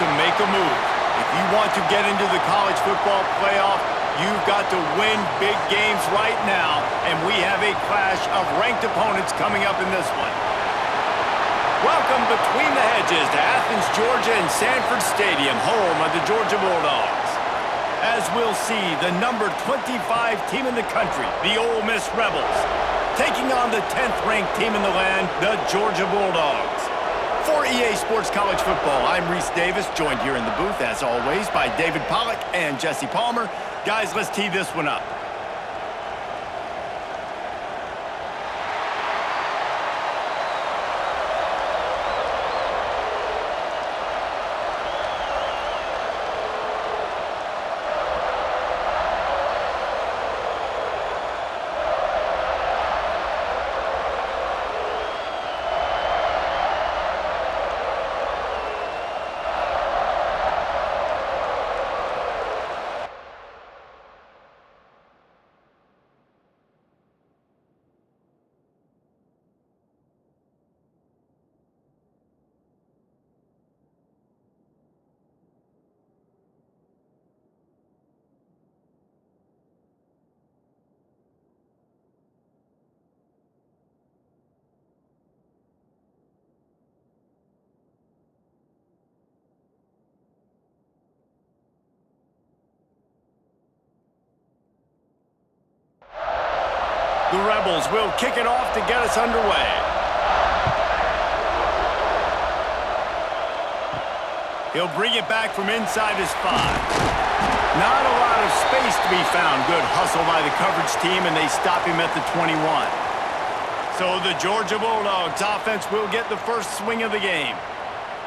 to make a move. If you want to get into the college football playoff, you've got to win big games right now, and we have a clash of ranked opponents coming up in this one. Welcome between the hedges to Athens, Georgia and Sanford Stadium, home of the Georgia Bulldogs. As we'll see, the number 25 team in the country, the Ole Miss Rebels, taking on the 10th-ranked team in the land, the Georgia Bulldogs. For EA Sports College Football, I'm Reese Davis, joined here in the booth, as always, by David Pollack and Jesse Palmer. Guys, let's tee this one up. The Rebels will kick it off to get us underway. He'll bring it back from inside his 5. Not a lot of space to be found. Good hustle by the coverage team, and they stop him at the 21. So the Georgia Bulldogs offense will get the first swing of the game.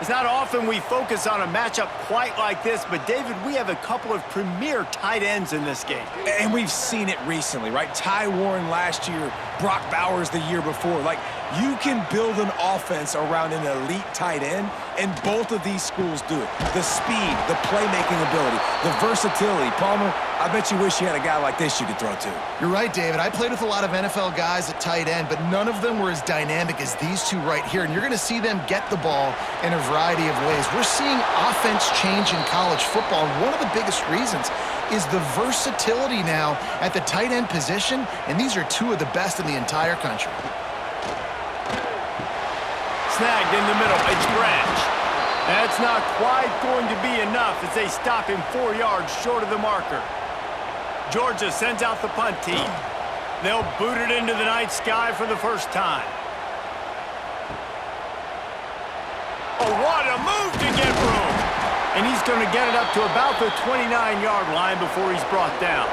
It's not often we focus on a matchup quite like this, but David, we have a couple of premier tight ends in this game. And we've seen it recently, right? Ty Warren last year, Brock Bowers the year before. Like, you can build an offense around an elite tight end, and both of these schools do it. The speed, the playmaking ability, the versatility. Palmer, I bet you wish you had a guy like this you could throw to. You're right, David. I played with a lot of NFL guys at tight end, but none of them were as dynamic as these two right here. And you're going to see them get the ball in a variety of ways. We're seeing offense change in college football, and one of the biggest reasons is the versatility now at the tight end position, and these are two of the best in the entire country. Snagged in the middle. It's Branch. That's not quite going to be enough as they stop him 4 yards short of the marker. Georgia sends out the punt team. They'll boot it into the night sky for the first time. Oh, what a move to get room! And he's going to get it up to about the 29-yard line before he's brought down.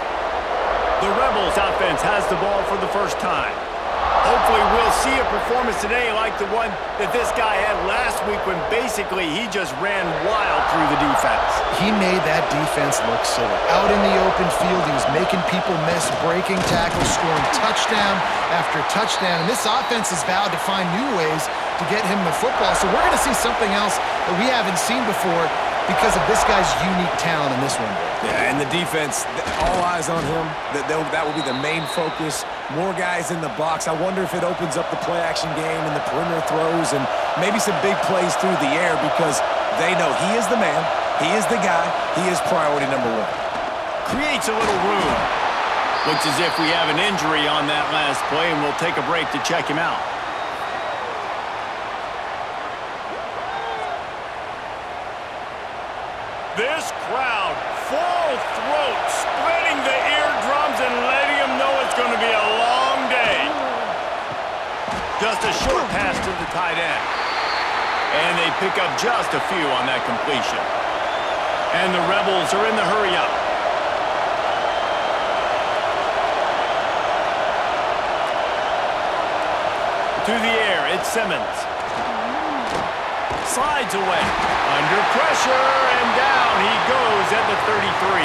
The Rebels offense has the ball for the first time. Hopefully we'll see a performance today like the one that this guy had last week when basically he just ran wild through the defense. He made that defense look silly. Out in the open field, he was making people miss, breaking tackles, scoring touchdown after touchdown. And this offense has vowed to find new ways to get him the football. So we're going to see something else that we haven't seen before because of this guy's unique talent in this one. Yeah, and the defense, all eyes on him. That will be the main focus. More guys in the box. I wonder if it opens up the play-action game and the perimeter throws and maybe some big plays through the air because they know he is the man, he is the guy, he is priority number 1. Creates a little room. Looks as if we have an injury on that last play, and we'll take a break to check him out. This crowd, full throat, splitting the eardrums and letting them know it's going to be a long day. Just a short pass to the tight end. And they pick up just a few on that completion. And the Rebels are in the hurry-up. To the air, it's Simmons. Slides away. Under pressure, and down he goes at the 33.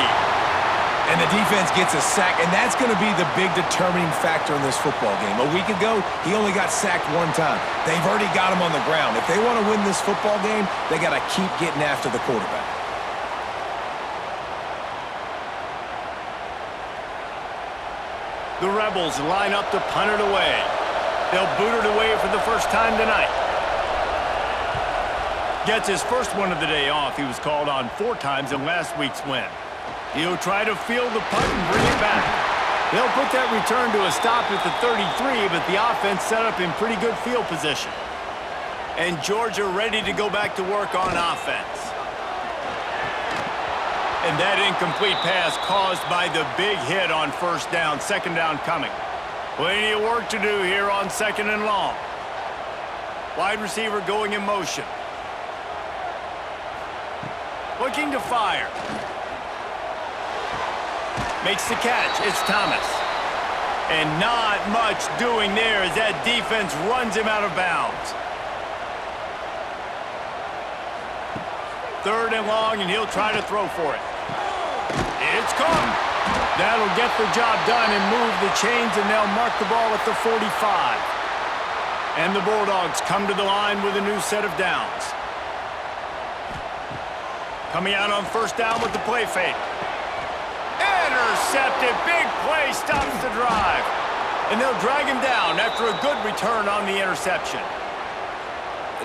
And the defense gets a sack, and that's going to be the big determining factor in this football game. A week ago, he only got sacked 1 time. They've already got him on the ground. If they want to win this football game, they got to keep getting after the quarterback. The Rebels line up to punt it away. They'll boot it away for the first time tonight. Gets his first one of the day off. He was called on 4 times in last week's win. He'll try to field the punt and bring it back. They'll put that return to a stop at the 33, but the offense set up in pretty good field position. And Georgia ready to go back to work on offense. And that incomplete pass caused by the big hit on first down. Second down coming. Plenty of work to do here on second and long. Wide receiver going in motion. Looking to fire. Makes the catch. It's Thomas. And not much doing there as that defense runs him out of bounds. Third and long, and he'll try to throw for it. It's come. That'll get the job done and move the chains, and they'll mark the ball at the 45. And the Bulldogs come to the line with a new set of downs. Coming out on first down with the play fake. Intercepted. Big play stops the drive. And they'll drag him down after a good return on the interception.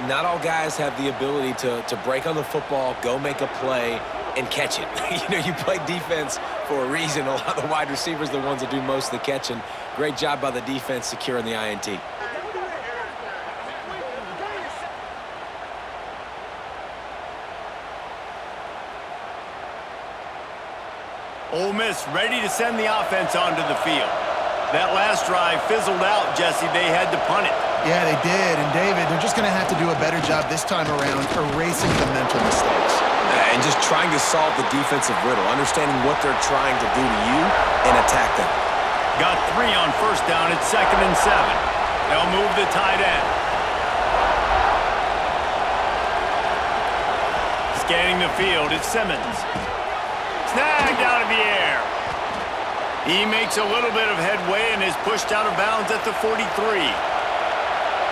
Not all guys have the ability to break on the football, go make a play, and catch it. You play defense for a reason. A lot of the wide receivers are the ones that do most of the catching. Great job by the defense securing the INT. Ole Miss ready to send the offense onto the field. That last drive fizzled out, Jesse. They had to punt it. Yeah, they did. And, David, they're just going to have to do a better job this time around erasing the mental mistakes. And just trying to solve the defensive riddle, understanding what they're trying to do to you and attack them. Got 3 on first down. It's second and 7. They'll move the tight end. Scanning the field, it's Simmons. Snagged out of the air. He makes a little bit of headway and is pushed out of bounds at the 43.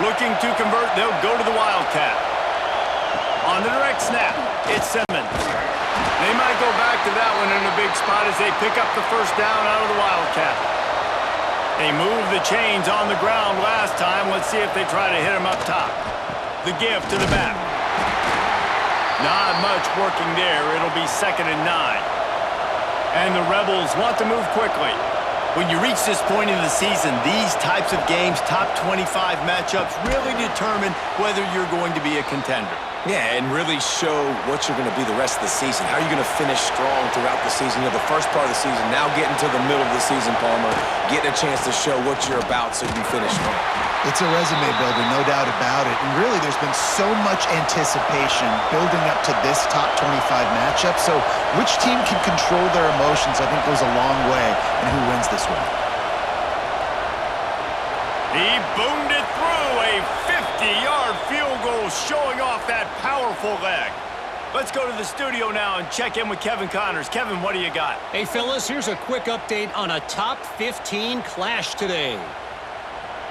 Looking to convert, they'll go to the Wildcat. On the direct snap, it's Simmons. They might go back to that one in a big spot as they pick up the first down out of the Wildcat. They moved the chains on the ground last time. Let's see if they try to hit him up top. The give to the back. Not much working there. It'll be second and 9. And the Rebels want to move quickly. When you reach this point in the season, these types of games, top 25 matchups, really determine whether you're going to be a contender. Yeah, and really show what you're going to be the rest of the season. How are you going to finish strong throughout the season? The first part of the season, now getting to the middle of the season, Palmer, getting a chance to show what you're about so you finish strong. It's a resume builder, no doubt about it. And really, there's been so much anticipation building up to this top 25 matchup. So which team can control their emotions, I think, goes a long way in who wins this one. He boomed it through. A 50-yard field goal showing off that powerful leg. Let's go to the studio now and check in with Kevin Connors. Kevin, what do you got? Hey, fellas, here's a quick update on a top 15 clash today.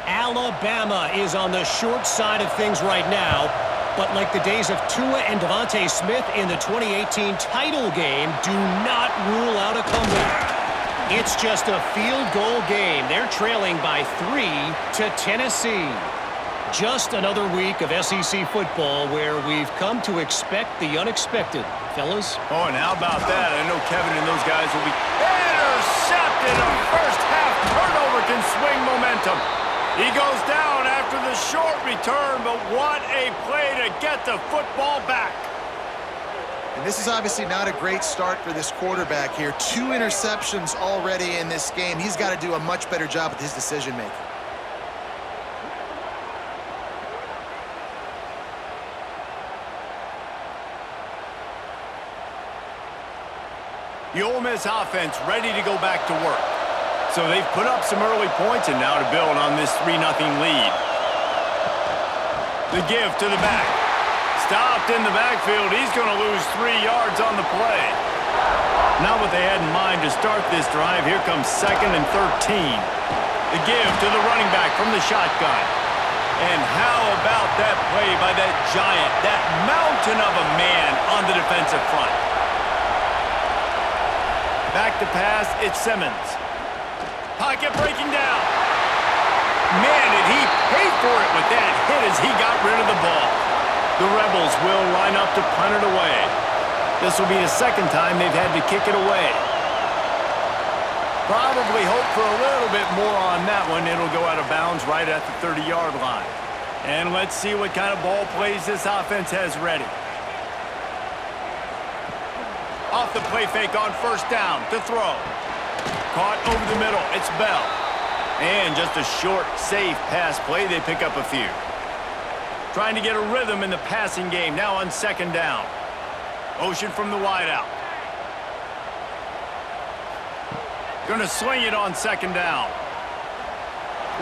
Alabama is on the short side of things right now, but like the days of Tua and Devontae Smith in the 2018 title game, do not rule out a comeback. It's just a field goal game. They're trailing by 3 to Tennessee. Just another week of SEC football where we've come to expect the unexpected. Fellas? Oh, and how about that? I know Kevin and those guys will be intercepted. A first half turnover can swing momentum. He goes down after the short return, but what a play to get the football back. And this is obviously not a great start for this quarterback here. 2 interceptions already in this game. He's got to do a much better job with his decision-making. The Ole Miss offense ready to go back to work. So they've put up some early points and now to build on this 3-0 lead. The give to the back. Stopped in the backfield. He's going to lose 3 yards on the play. Not what they had in mind to start this drive. Here comes second and 13. The give to the running back from the shotgun. And how about that play by that giant, that mountain of a man on the defensive front? Back to pass, it's Simmons. Pocket breaking down. Man, did he pay for it with that hit as he got rid of the ball. The Rebels will line up to punt it away. This will be the second time they've had to kick it away. Probably hope for a little bit more on that one. It'll go out of bounds right at the 30-yard line. And let's see what kind of ball plays this offense has ready. Off the play fake on first down to throw. Caught over the middle. It's Bell. And just a short, safe pass play. They pick up a few. Trying to get a rhythm in the passing game. Now on second down. Motion from the wideout. Going to sling it on second down.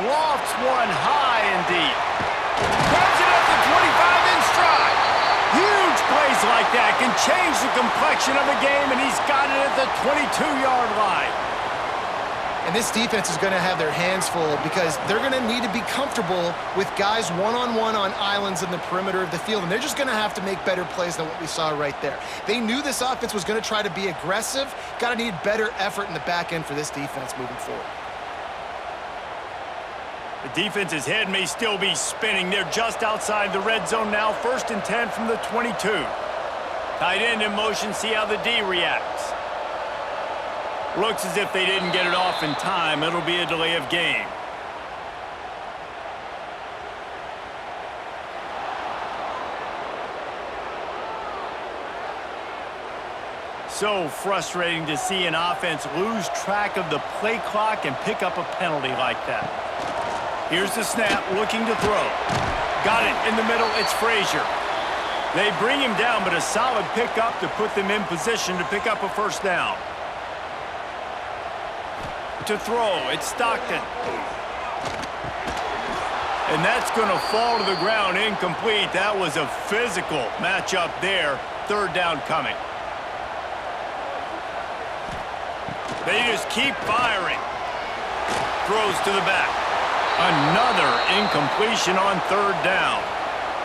Lofts one high and deep. Grabs it up to 25 in stride. Huge plays like that can change the complexion of a game, and he's got it at the 22-yard line. And this defense is going to have their hands full because they're going to need to be comfortable with guys one-on-one on islands in the perimeter of the field, and they're just going to have to make better plays than what we saw right there. They knew this offense was going to try to be aggressive. Got to need better effort in the back end for this defense moving forward. The defense's head may still be spinning. They're just outside the red zone now. 1st and 10 from the 22. Tight end in motion. See how the D reacts. Looks as if they didn't get it off in time. It'll be a delay of game. So frustrating to see an offense lose track of the play clock and pick up a penalty like that. Here's the snap, looking to throw. Got it in the middle, it's Frazier. They bring him down, but a solid pickup to put them in position to pick up a first down. To throw, it's Stockton. And that's going to fall to the ground, incomplete. That was a physical matchup there. 3rd down coming. They just keep firing. Throws to the back. Another incompletion on 3rd down.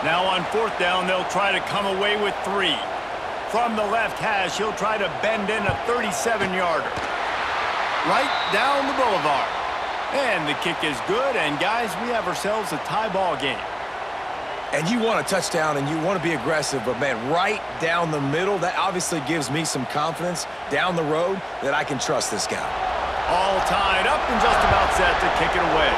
Now on 4th down, they'll try to come away with 3. From the left hash, he'll try to bend in a 37-yarder. Right down the boulevard. And the kick is good, and guys, we have ourselves a tie ball game. And you want a touchdown, and you want to be aggressive, but, man, right down the middle, that obviously gives me some confidence down the road that I can trust this guy. All tied up and just about set to kick it away.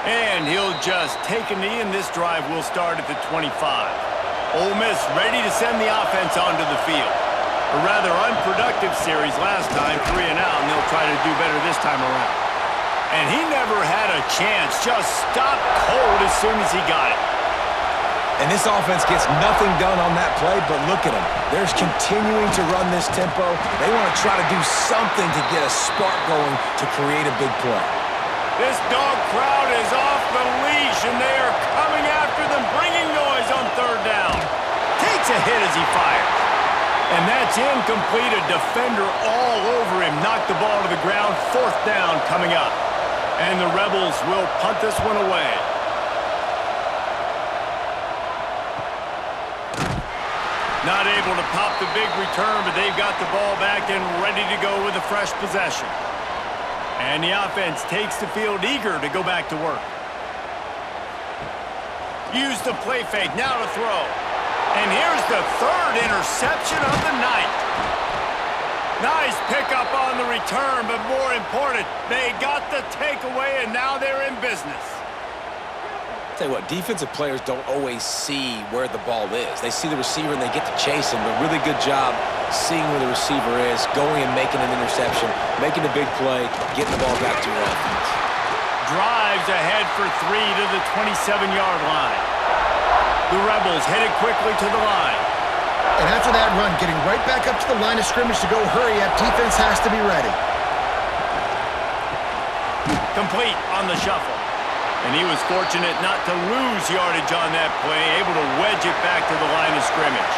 And he'll just take a knee, and this drive will start at the 25. Ole Miss ready to send the offense onto the field. A rather unproductive series last time, 3 and out, and they'll try to do better this time around. And he never had a chance, just stopped cold as soon as he got it. And this offense gets nothing done on that play, but look at them. They're continuing to run this tempo. They want to try to do something to get a spark going to create a big play. This dog crowd is off the leash, and they are coming after them, bringing noise on 3rd down. Takes a hit as he fires. And that's incomplete. A defender all over him. Knocked the ball to the ground. 4th down coming up. And the Rebels will punt this one away. Not able to pop the big return, but they've got the ball back and ready to go with a fresh possession. And the offense takes the field eager to go back to work. Use the play fake. Now to throw. And here's the 3rd interception of the night. Nice pickup on the return, but more important, they got the takeaway, and now they're in business. Tell you what, defensive players don't always see where the ball is. They see the receiver and they get to chase him, but really good job seeing where the receiver is, going and making an interception, making a big play, getting the ball back to your offense. Drives ahead for 3 to the 27-yard line. The Rebels headed quickly to the line. And after that run, getting right back up to the line of scrimmage to go hurry up, defense has to be ready. Complete on the shuffle. And he was fortunate not to lose yardage on that play, able to wedge it back to the line of scrimmage.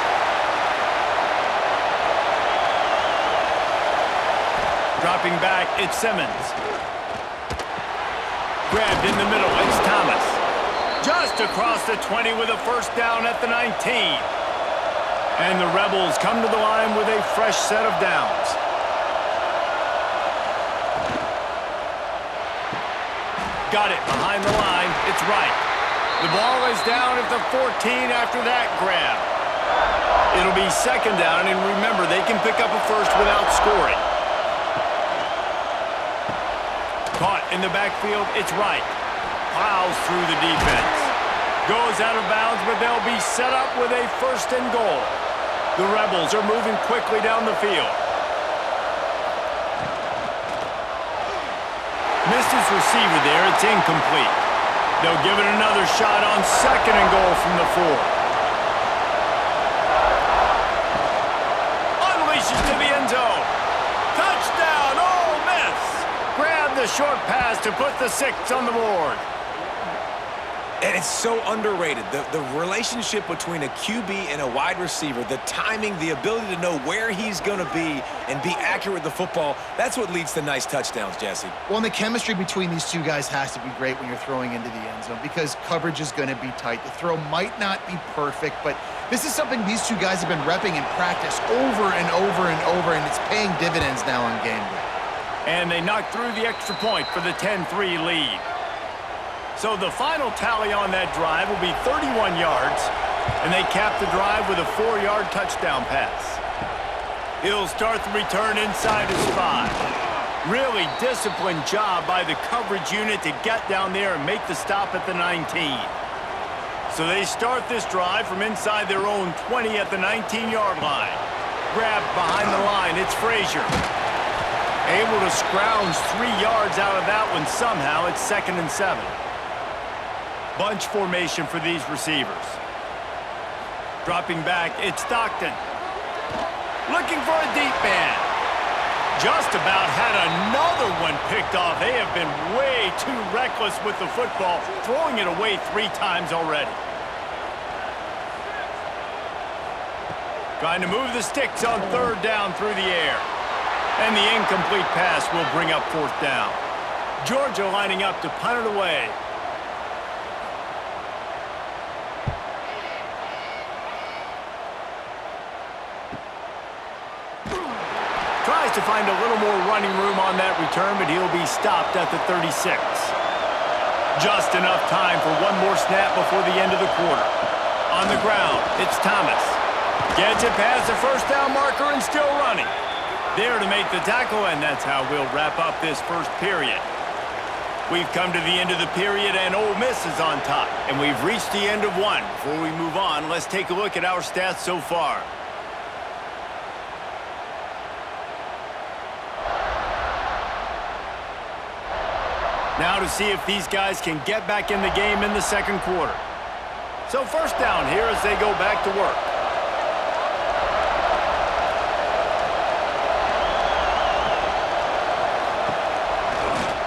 Dropping back, it's Simmons. Grabbed in the middle, it's Thomas. Just across the 20 with a first down at the 19. And the Rebels come to the line with a fresh set of downs. Got it behind the line. It's right. The ball is down at the 14 after that grab. It'll be second down, and remember, they can pick up a first without scoring. Caught in the backfield, it's right. Plows through the defense. Goes out of bounds, but they'll be set up with a first and goal. The Rebels are moving quickly down the field. Missed his receiver there, it's incomplete. They'll give it another shot on second and goal from the 4. Unleashes to the end zone. Touchdown, Ole Miss! Grab the short pass to put the 6 on the board. And it's so underrated. The relationship between a QB and a wide receiver, the timing, the ability to know where he's going to be and be accurate with the football, that's what leads to nice touchdowns, Jesse. Well, and the chemistry between these two guys has to be great when you're throwing into the end zone because coverage is going to be tight. The throw might not be perfect, but this is something these two guys have been repping in practice over and over and over, and it's paying dividends now on game day. And they knocked through the extra point for the 10-3 lead. So the final tally on that drive will be 31 yards, and they cap the drive with a 4-yard touchdown pass. He'll start the return inside his 5. Really disciplined job by the coverage unit to get down there and make the stop at the 19. So they start this drive from inside their own 20 at the 19-yard line. Grabbed behind the line, it's Frazier. Able to scrounge 3 yards out of that one somehow. It's 2nd and 7. Bunch formation for these receivers. Dropping back, it's Stockton. Looking for a deep man. Just about had another one picked off. They have been way too reckless with the football, throwing it away 3 times already. Trying to move the sticks on 3rd down through the air. And the incomplete pass will bring up 4th down. Georgia lining up to punt it away. Tries to find a little more running room on that return, but he'll be stopped at the 36. Just enough time for one more snap before the end of the quarter. On the ground, it's Thomas. Gets it past the first down marker and still running. There to make the tackle, and that's how we'll wrap up this first period. We've come to the end of the period, and Ole Miss is on top. And we've reached the end of one. Before we move on, let's take a look at our stats so far. Now to see if these guys can get back in the game in the second quarter. So first down here as they go back to work.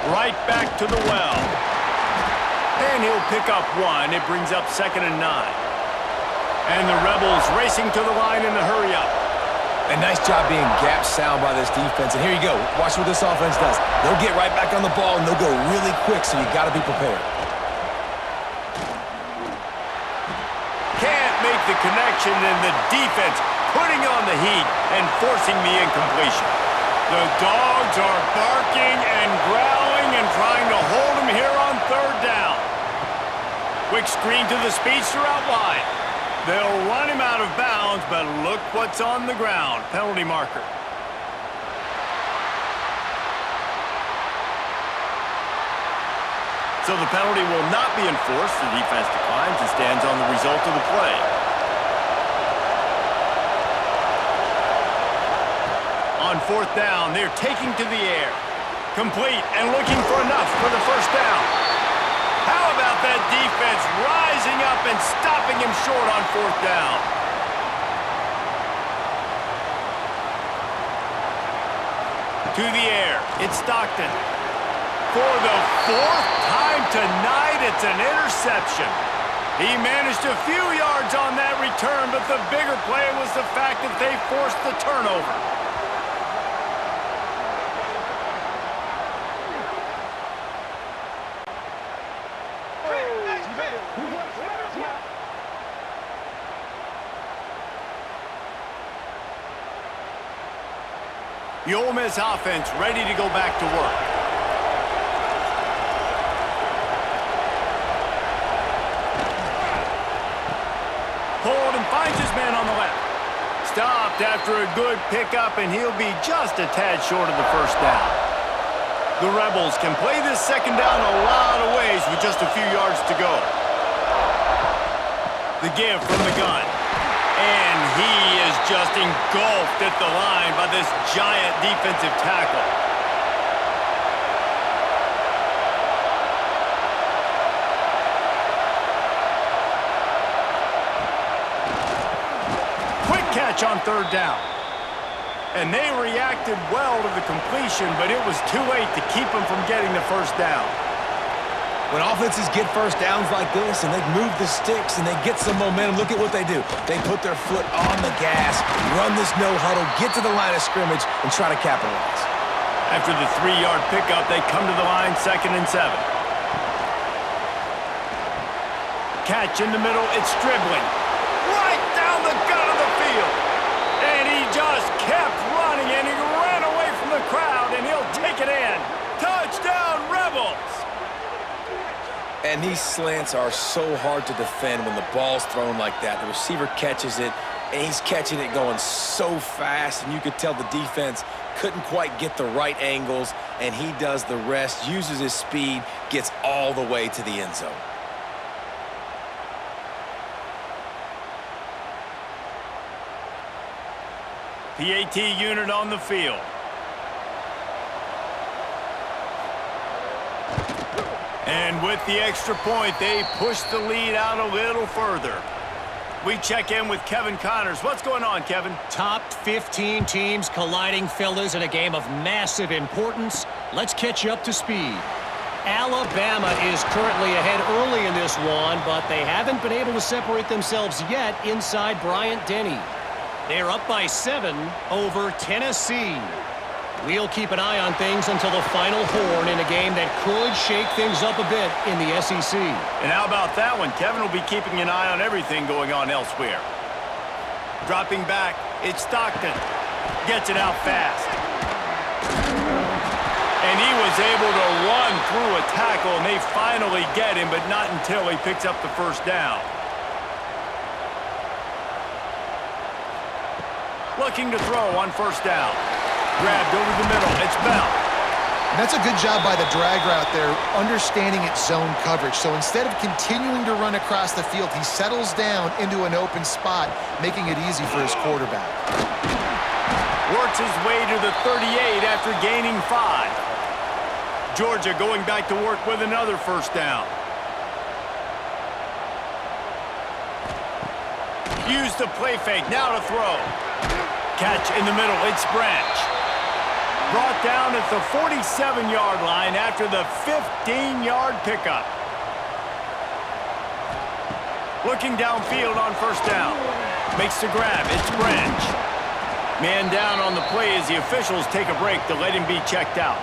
Right back to the well. And he'll pick up 1. It brings up 2nd and 9. And the Rebels racing to the line in the hurry up. A nice job being gap sound by this defense. And here you go. Watch what this offense does. They'll get right back on the ball, and they'll go really quick, so you got to be prepared. Can't make the connection, and the defense putting on the heat and forcing the incompletion. The Dogs are barking and growling and trying to hold him here on 3rd down. Quick screen to the speedster out wide. They'll run him out of bounds, but look what's on the ground. Penalty marker. So the penalty will not be enforced. The defense declines and stands on the result of the play. On 4th down, they're taking to the air. Complete and looking for enough for the first down. How about that defense rising up and stopping him short on 4th down? To the air, it's Stockton. For the 4th time tonight, it's an interception. He managed a few yards on that return, but the bigger play was the fact that they forced the turnover. The Ole Miss offense ready to go back to work. field and finds his man on the left. Stopped after a good pickup, and he'll be just a tad short of the first down. The Rebels can play this second down a lot of ways with just a few yards to go. The give from the gun. And he is just engulfed at the line by this giant defensive tackle. Quick catch on third down. And they reacted well to the completion, but it was too late to keep them from getting the first down. When offenses get first downs like this and they move the sticks and they get some momentum, look at what they do. They put their foot on the gas, run this no huddle, get to the line of scrimmage, and try to capitalize. After the 3-yard pickup, they come to the line 2nd and 7. Catch in the middle, it's dribbling. Right down the gut of the field. And he just kept running, and he ran away from the crowd, and he'll take it in. Touchdown, Rebels! And these slants are so hard to defend when the ball's thrown like that. The receiver catches it, and he's catching it going so fast, and you could tell the defense couldn't quite get the right angles, and he does the rest, uses his speed, gets all the way to the end zone. PAT unit on the field. And with the extra point, they push the lead out a little further. We check in with Kevin Connors. What's going on, Kevin? Top 15 teams colliding, fellas, in a game of massive importance. Let's catch you up to speed. Alabama is currently ahead early in this one, but they haven't been able to separate themselves yet inside Bryant-Denny. They're up by 7 over Tennessee. We'll keep an eye on things until the final horn in a game that could shake things up a bit in the SEC. And how about that one? Kevin will be keeping an eye on everything going on elsewhere. Dropping back, it's Stockton. Gets it out fast. And he was able to run through a tackle, and they finally get him, but not until he picks up the first down. Looking to throw on first down. Grabbed over the middle. It's Bell. And that's a good job by the drag route there, understanding its zone coverage. So instead of continuing to run across the field, he settles down into an open spot, making it easy for his quarterback. Works his way to the 38 after gaining 5. Georgia going back to work with another first down. Use the play fake. Now to throw. Catch in the middle. It's Branch. Brought down at the 47-yard line after the 15-yard pickup. Looking downfield on first down. Makes the grab. It's Branch. Man down on the play as the officials take a break to let him be checked out.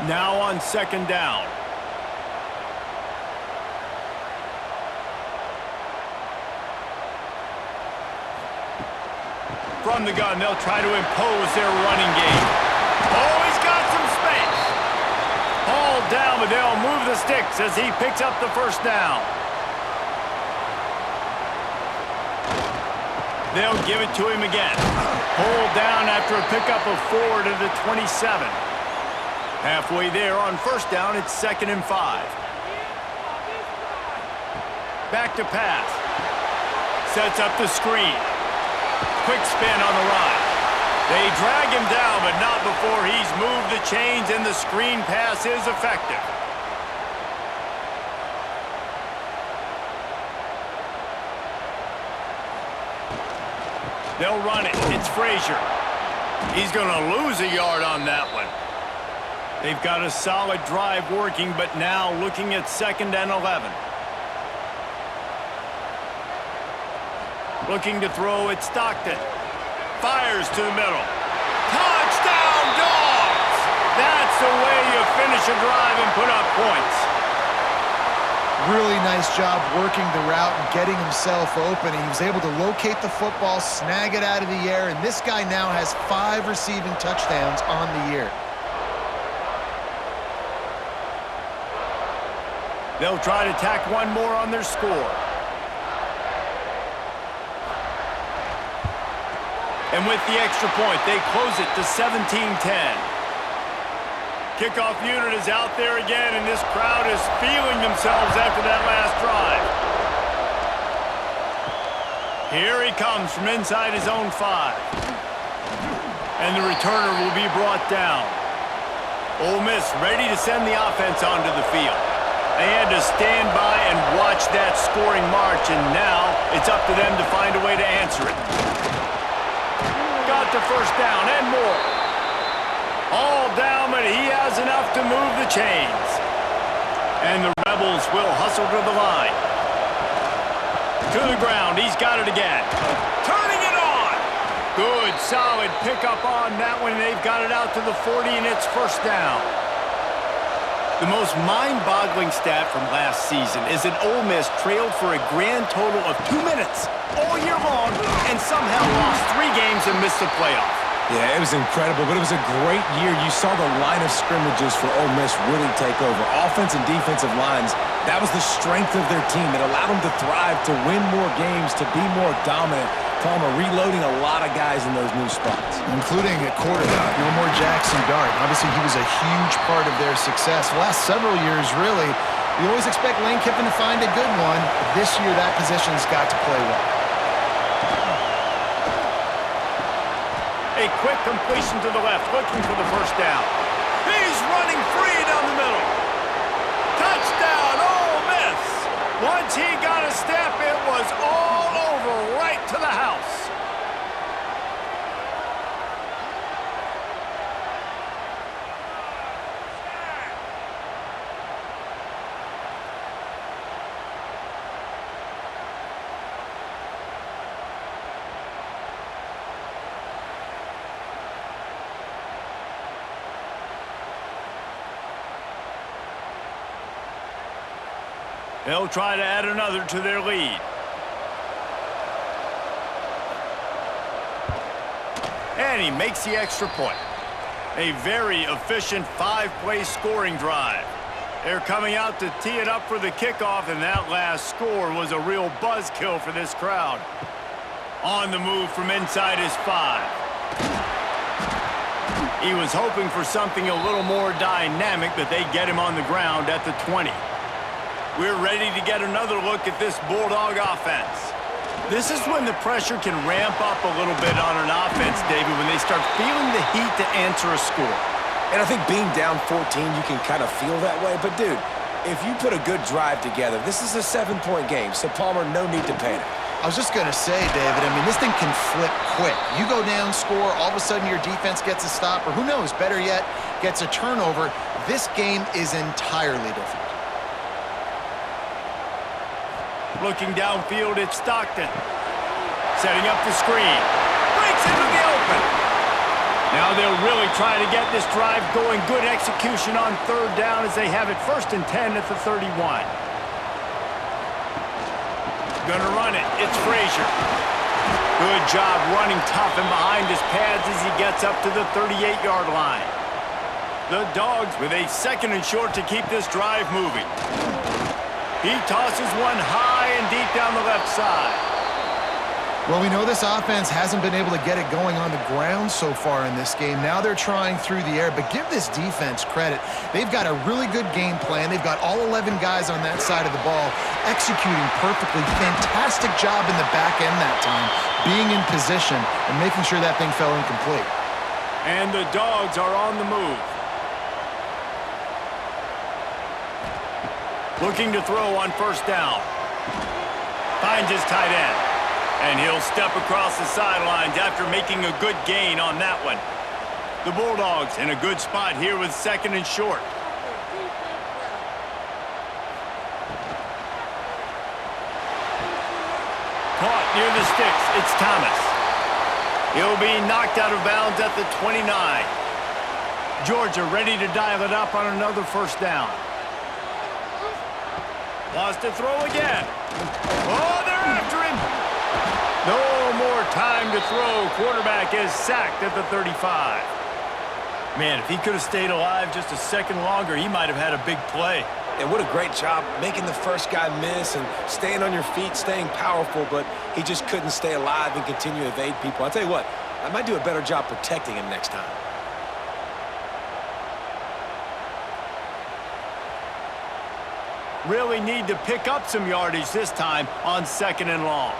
Now on second down. From the gun, they'll try to impose their running game. Oh, he's got some space. Hauled down, but they'll move the sticks as he picks up the first down. They'll give it to him again. Hold down after a pickup of 4 to the 27. Halfway there on first down, it's 2nd and 5. Back to pass. Sets up the screen. Quick spin on the run. They drag him down, but not before he's moved the chains, and the screen pass is effective. They'll run it. It's Frazier. He's going to lose a yard on that one. They've got a solid drive working, but now looking at 2nd and 11. Looking to throw at Stockton. Fires to the middle. Touchdown, Dogs! That's the way you finish a drive and put up points. Really nice job working the route and getting himself open. He was able to locate the football, snag it out of the air, and this guy now has 5 receiving touchdowns on the year. They'll try to tack one more on their score. And with the extra point, they close it to 17-10. Kickoff unit is out there again, and this crowd is feeling themselves after that last drive. Here he comes from inside his own 5. And the returner will be brought down. Ole Miss ready to send the offense onto the field. They had to stand by and watch that scoring march, and now it's up to them to find a way to answer it. Got the first down and more. All down, but he has enough to move the chains. And the Rebels will hustle to the line. To the ground, he's got it again. Turning it on! Good, solid pickup on that one. They've got it out to the 40, and it's first down. The most mind-boggling stat from last season is that Ole Miss trailed for a grand total of 2 minutes all year long and somehow lost 3 games and missed the playoff. Yeah, it was incredible, but it was a great year. You saw the line of scrimmages for Ole Miss really take over. Offense and defensive lines, that was the strength of their team. It allowed them to thrive, to win more games, to be more dominant. Palmer reloading a lot of guys in those new spots. Including at quarterback. No more Jackson Dart. Obviously, he was a huge part of their success. The last several years, really, we always expect Lane Kiffin to find a good one. But this year, that position's got to play well. A quick completion to the left, looking for the first down. He's running free down the middle. Touchdown, Ole Miss. Once he got a step, it was all over, right to the house. They'll try to add another to their lead. And he makes the extra point. A very efficient 5-play scoring drive. They're coming out to tee it up for the kickoff, and that last score was a real buzzkill for this crowd. On the move from inside his 5. He was hoping for something a little more dynamic, but they get him on the ground at the 20. We're ready to get another look at this Bulldog offense. This is when the pressure can ramp up a little bit on an offense, David, when they start feeling the heat to answer a score. And I think being down 14, you can kind of feel that way. But, dude, if you put a good drive together, this is a 7-point game, so Palmer, no need to panic. I was just going to say, David, I mean, this thing can flip quick. You go down, score, all of a sudden your defense gets a stop, or who knows, better yet, gets a turnover. This game is entirely different. Looking downfield, it's Stockton. Setting up the screen. Breaks into the open. Now they'll really try to get this drive going. Good execution on 3rd down as they have it 1st and 10 at the 31. Gonna run it. It's Frazier. Good job running tough and behind his pads as he gets up to the 38-yard line. The Dogs with a 2nd and short to keep this drive moving. He tosses one high and deep down the left side. Well, we know this offense hasn't been able to get it going on the ground so far in this game. Now they're trying through the air, but give this defense credit. They've got a really good game plan. They've got all 11 guys on that side of the ball executing perfectly. Fantastic job in the back end that time, being in position and making sure that thing fell incomplete. And the Dogs are on the move. Looking to throw on 1st down. Finds his tight end. And he'll step across the sidelines after making a good gain on that one. The Bulldogs in a good spot here with 2nd and short. Caught near the sticks. It's Thomas. He'll be knocked out of bounds at the 29. Georgia ready to dial it up on another 1st down. Wants to throw again. Oh, they're after him. No more time to throw. Quarterback is sacked at the 35. Man, if he could have stayed alive just a second longer, he might have had a big play. And what a great job making the first guy miss and staying on your feet, staying powerful, but he just couldn't stay alive and continue to evade people. I'll tell you what, I might do a better job protecting him next time. Really need to pick up some yardage this time on 2nd and long.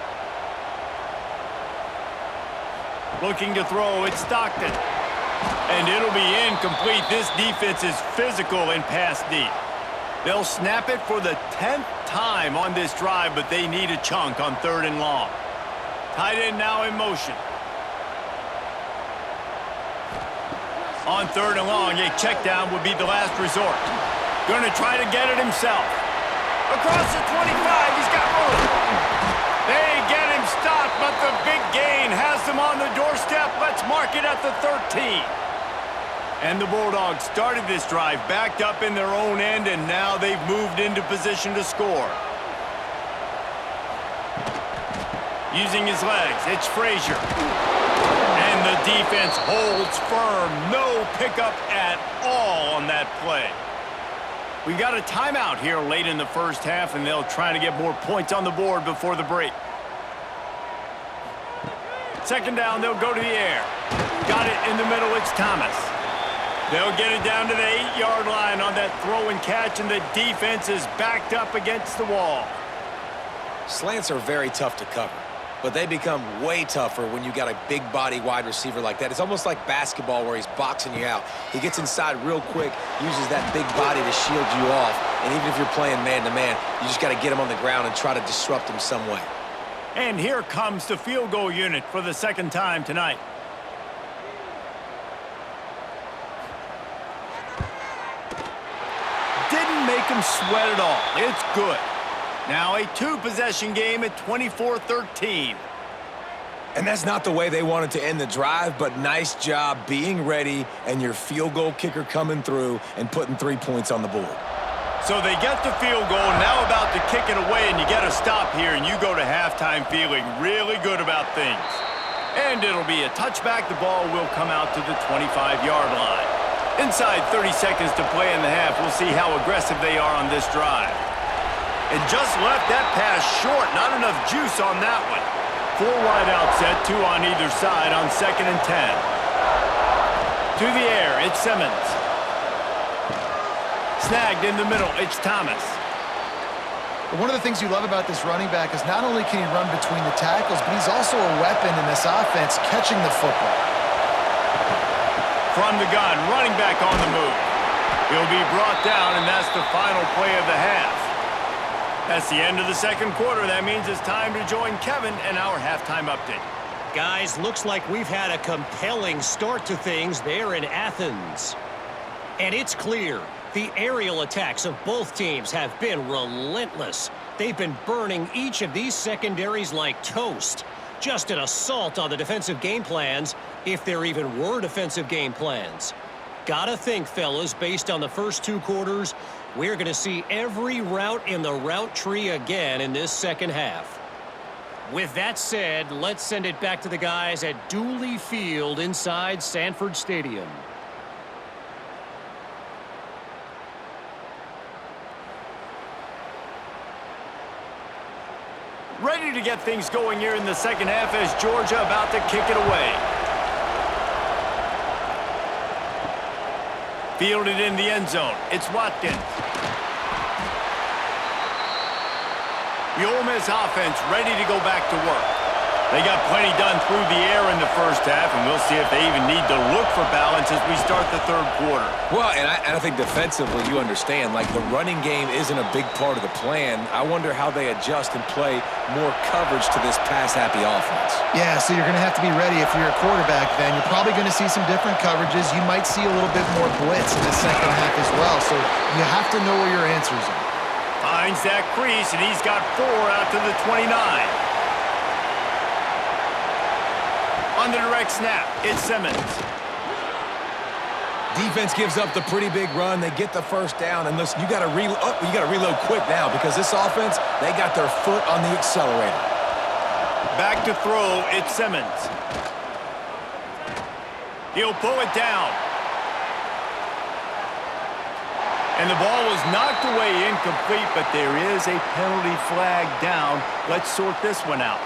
Looking to throw, it's Stockton. And it'll be incomplete. This defense is physical and pass deep. They'll snap it for the 10th time on this drive, but they need a chunk on 3rd and long. Tight end now in motion. On 3rd and long, a check down would be the last resort. Going to try to get it himself. Across the 25, he's got room. They get him stopped, but the big gain has them on the doorstep. Let's mark it at the 13. And the Bulldogs started this drive backed up in their own end, and now they've moved into position to score. Using his legs, it's Frazier. And the defense holds firm. No pickup at all on that play. We got a timeout here late in the first half, and they'll try to get more points on the board before the break. 2nd down, they'll go to the air. Got it in the middle, it's Thomas. They'll get it down to the 8-yard line on that throw and catch, and the defense is backed up against the wall. Slants are very tough to cover, but they become way tougher when you got a big body wide receiver like that. It's almost like basketball where he's boxing you out. He gets inside real quick, uses that big body to shield you off, and even if you're playing man-to-man, you just got to get him on the ground and try to disrupt him some way. And here comes the field goal unit for the 2nd time tonight. Didn't make him sweat at all. It's good. Now a 2-possession game at 24-13. And that's not the way they wanted to end the drive, but nice job being ready and your field goal kicker coming through and putting 3 points on the board. So they get the field goal, now about to kick it away, and you get a stop here, and you go to halftime feeling really good about things. And it'll be a touchback. The ball will come out to the 25-yard line. Inside 30 seconds to play in the half. We'll see how aggressive they are on this drive. And just left that pass short. Not enough juice on that one. 4 wide out set, 2 on either side on 2nd and 10. To the air, it's Simmons. Snagged in the middle, it's Thomas. One of the things you love about this running back is not only can he run between the tackles, but he's also a weapon in this offense catching the football. From the gun, running back on the move. He'll be brought down, and that's the final play of the half. That's the end of the 2nd quarter. That means it's time to join Kevin and our halftime update. Guys, looks like we've had a compelling start to things there in Athens. And it's clear, the aerial attacks of both teams have been relentless. They've been burning each of these secondaries like toast. Just an assault on the defensive game plans, if there even were defensive game plans. Gotta think, fellas, based on the first 2 quarters, we're going to see every route in the route tree again in this 2nd half. With that said, let's send it back to the guys at Dooley Field inside Sanford Stadium. Ready to get things going here in the 2nd half as Georgia about to kick it away. Fielded in the end zone. It's Watkins. The Ole Miss offense ready to go back to work. They got plenty done through the air in the first half, and we'll see if they even need to look for balance as we start the 3rd quarter. Well, and I think defensively, you understand, like the running game isn't a big part of the plan. I wonder how they adjust and play more coverage to this pass-happy offense. Yeah, so you're going to have to be ready if you're a quarterback then. You're probably going to see some different coverages. You might see a little bit more blitz in the 2nd half as well, so you have to know where your answers are. Finds that crease, and he's got 4 out to the 29. On the direct snap, it's Simmons. Defense gives up the pretty big run. They get the first down, and listen, you got to reload quick now because this offense, they got their foot on the accelerator. Back to throw, it's Simmons. He'll pull it down. And the ball was knocked away incomplete, but there is a penalty flag down. Let's sort this one out.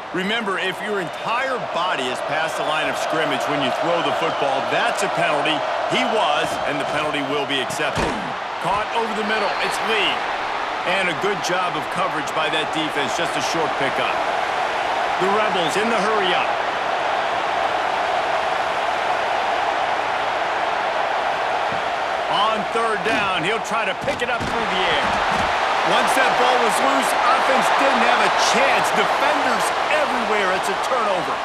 Remember, if your entire body is past the line of scrimmage when you throw the football, that's a penalty. He was, and the penalty will be accepted. Caught over the middle. It's Lee. And a good job of coverage by that defense, just a short pickup. The Rebels in the hurry-up. On third down, he'll try to pick it up through the air. Once that ball was loose, offense didn't have a chance. Defenders everywhere. It's a turnover.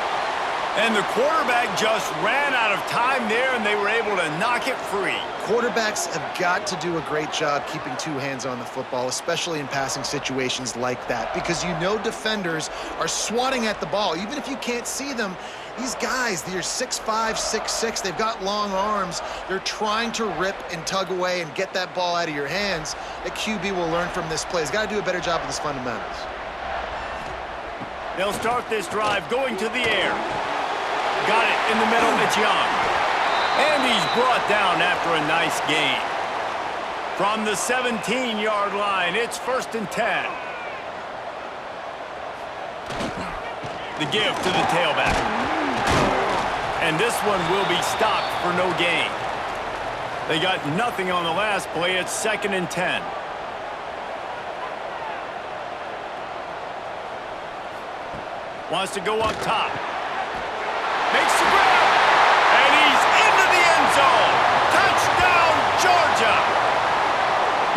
And the quarterback just ran out of time there, and they were able to knock it free. Quarterbacks have got to do a great job keeping two hands on the football, especially in passing situations like that, because you know defenders are swatting at the ball. Even if you can't see them, these guys, they're 6'5", 6'6", they've got long arms. They're trying to rip and tug away and get that ball out of your hands. The QB will learn from this play. He's got to do a better job of his fundamentals. They'll start this drive going to the air. Got it in the middle, it's Young. And he's brought down after a nice gain. From the 17-yard line, it's 1st and 10. The give to the tailback. And this one will be stopped for no gain. They got nothing on the last play. It's 2nd and 10. Wants to go up top. Makes the grab. And he's into the end zone. Touchdown, Georgia.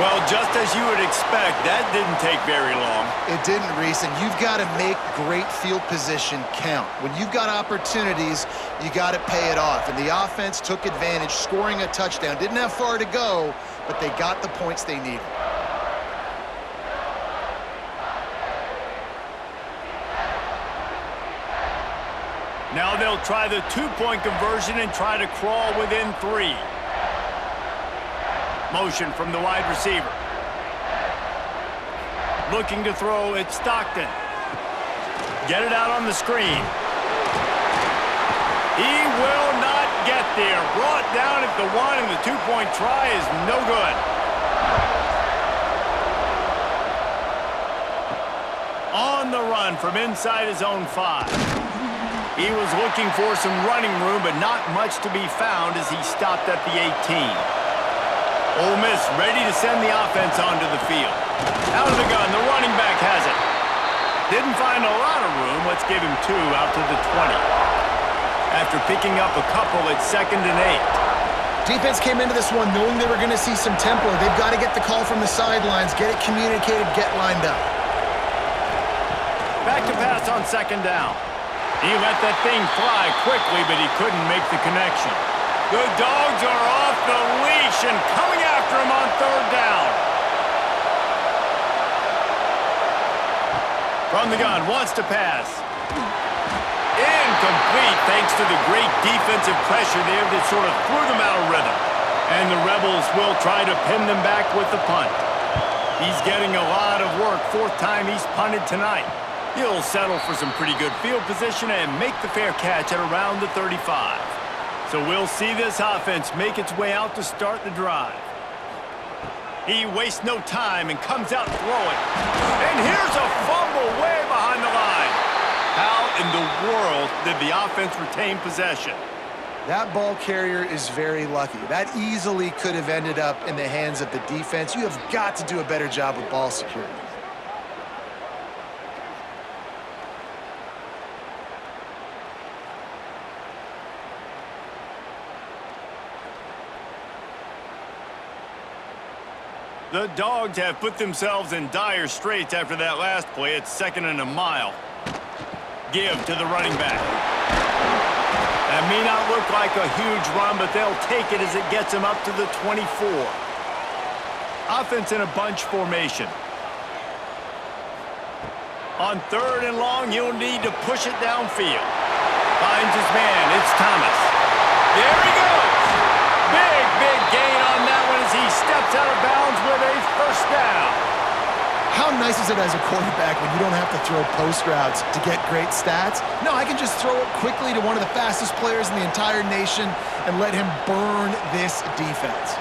Well, just as you would expect, that didn't take very long. It didn't, Reese, and you've got to make great field position count. When you've got opportunities, you got to pay it off. And the offense took advantage, scoring a touchdown. Didn't have far to go, but they got the points they needed. Now they'll try the two-point conversion and try to crawl within 3. Motion from the wide receiver. Looking to throw, it's Stockton. Get it out on the screen. He will not get there. Brought down at the 1, and the two-point try is no good. On the run from inside his own 5. He was looking for some running room, but not much to be found as he stopped at the 18. Ole Miss ready to send the offense onto the field. Out of the gun, the running back has it. Didn't find a lot of room. Let's give him 2 out to the 20. After picking up a couple, it's 2nd and 8. Defense came into this one knowing they were going to see some tempo. They've got to get the call from the sidelines, get it communicated, get lined up. Back to pass on 2nd down. He let that thing fly quickly, but he couldn't make the connection. The Dogs are off the leash and coming after him on 3rd down. From the gun, wants to pass. Incomplete thanks to the great defensive pressure there that sort of threw them out of rhythm. And the Rebels will try to pin them back with the punt. He's getting a lot of work. 4th time he's punted tonight. He'll settle for some pretty good field position and make the fair catch at around the 35. So we'll see this offense make its way out to start the drive. He wastes no time and comes out throwing. And here's a fumble way behind the line. How in the world did the offense retain possession? That ball carrier is very lucky. That easily could have ended up in the hands of the defense. You have got to do a better job with ball security. The Dogs have put themselves in dire straits after that last play. It's 2nd and a mile. Give to the running back. That may not look like a huge run, but they'll take it as it gets them up to the 24. Offense in a bunch formation. On 3rd and long, he'll need to push it downfield. Finds his man. It's Thomas. There he goes. Big gain on that one as he steps out of bounds with a 1st down. How nice is it as a quarterback when you don't have to throw post routes to get great stats? No, I can just throw it quickly to one of the fastest players in the entire nation and let him burn this defense.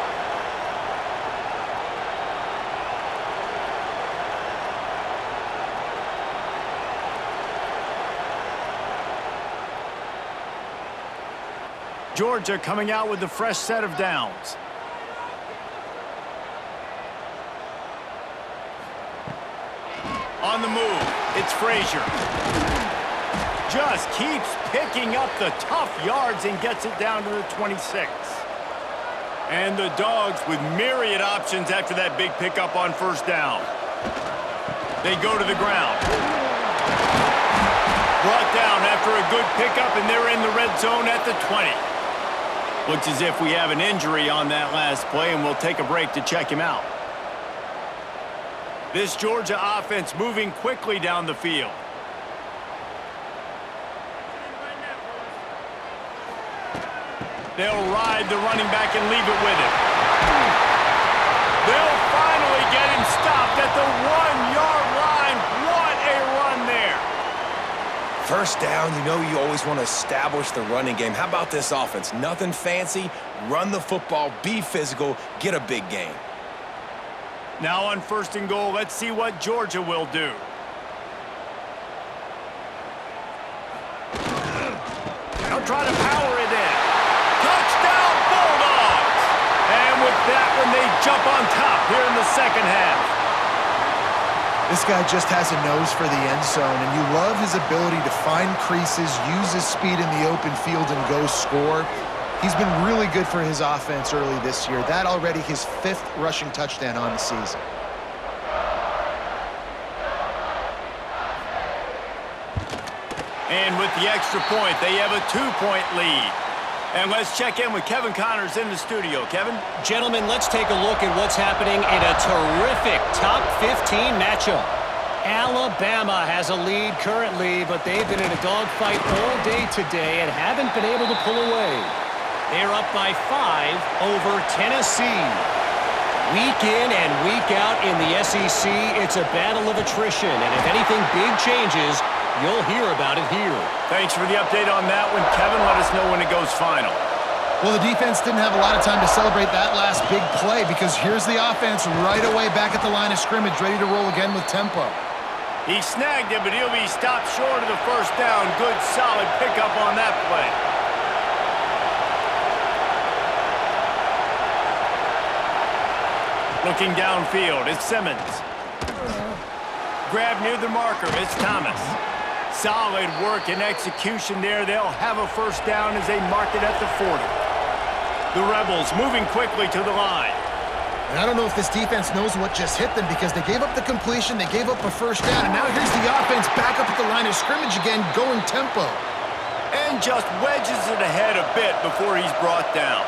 Georgia coming out with a fresh set of downs. On the move, it's Frazier. Just keeps picking up the tough yards and gets it down to the 26. And the Dogs with myriad options after that big pickup on first down. They go to the ground. Brought down after a good pickup, and they're in the red zone at the 20. Looks as if we have an injury on that last play, and we'll take a break to check him out. This Georgia offense moving quickly down the field. They'll ride the running back and leave it with him. They'll finally get him stopped at the 1-yard line. What a run there. First down, you know you always want to establish the running game. How about this offense? Nothing fancy. Run the football, be physical, get a big gain. Now on first and goal, let's see what Georgia will do. They'll try to power it in. Touchdown, Bulldogs! And with that one, they jump on top here in the second half. This guy just has a nose for the end zone, and you love his ability to find creases, use his speed in the open field, and go score. He's been really good for his offense early this year. That already his 5th rushing touchdown on the season. And with the extra point, they have a 2-point lead. And let's check in with Kevin Connors in the studio. Kevin? Gentlemen, let's take a look at what's happening in a terrific top 15 matchup. Alabama has a lead currently, but they've been in a dogfight all day today and haven't been able to pull away. They're up by 5 over Tennessee. Week in and week out in the SEC, it's a battle of attrition, and if anything big changes, you'll hear about it here. Thanks for the update on that one, Kevin. Let us know when it goes final. Well, the defense didn't have a lot of time to celebrate that last big play because here's the offense right away back at the line of scrimmage, ready to roll again with tempo. He snagged it, but he'll be stopped short of the first down. Good, solid pickup on that play. Looking downfield, it's Simmons. Grab near the marker, it's Thomas. Solid work and execution there. They'll have a first down as they mark it at the 40. The Rebels moving quickly to the line. And I don't know if this defense knows what just hit them because they gave up the completion, they gave up a first down, and now here's the offense back up at the line of scrimmage again, going tempo. And just wedges it ahead a bit before he's brought down.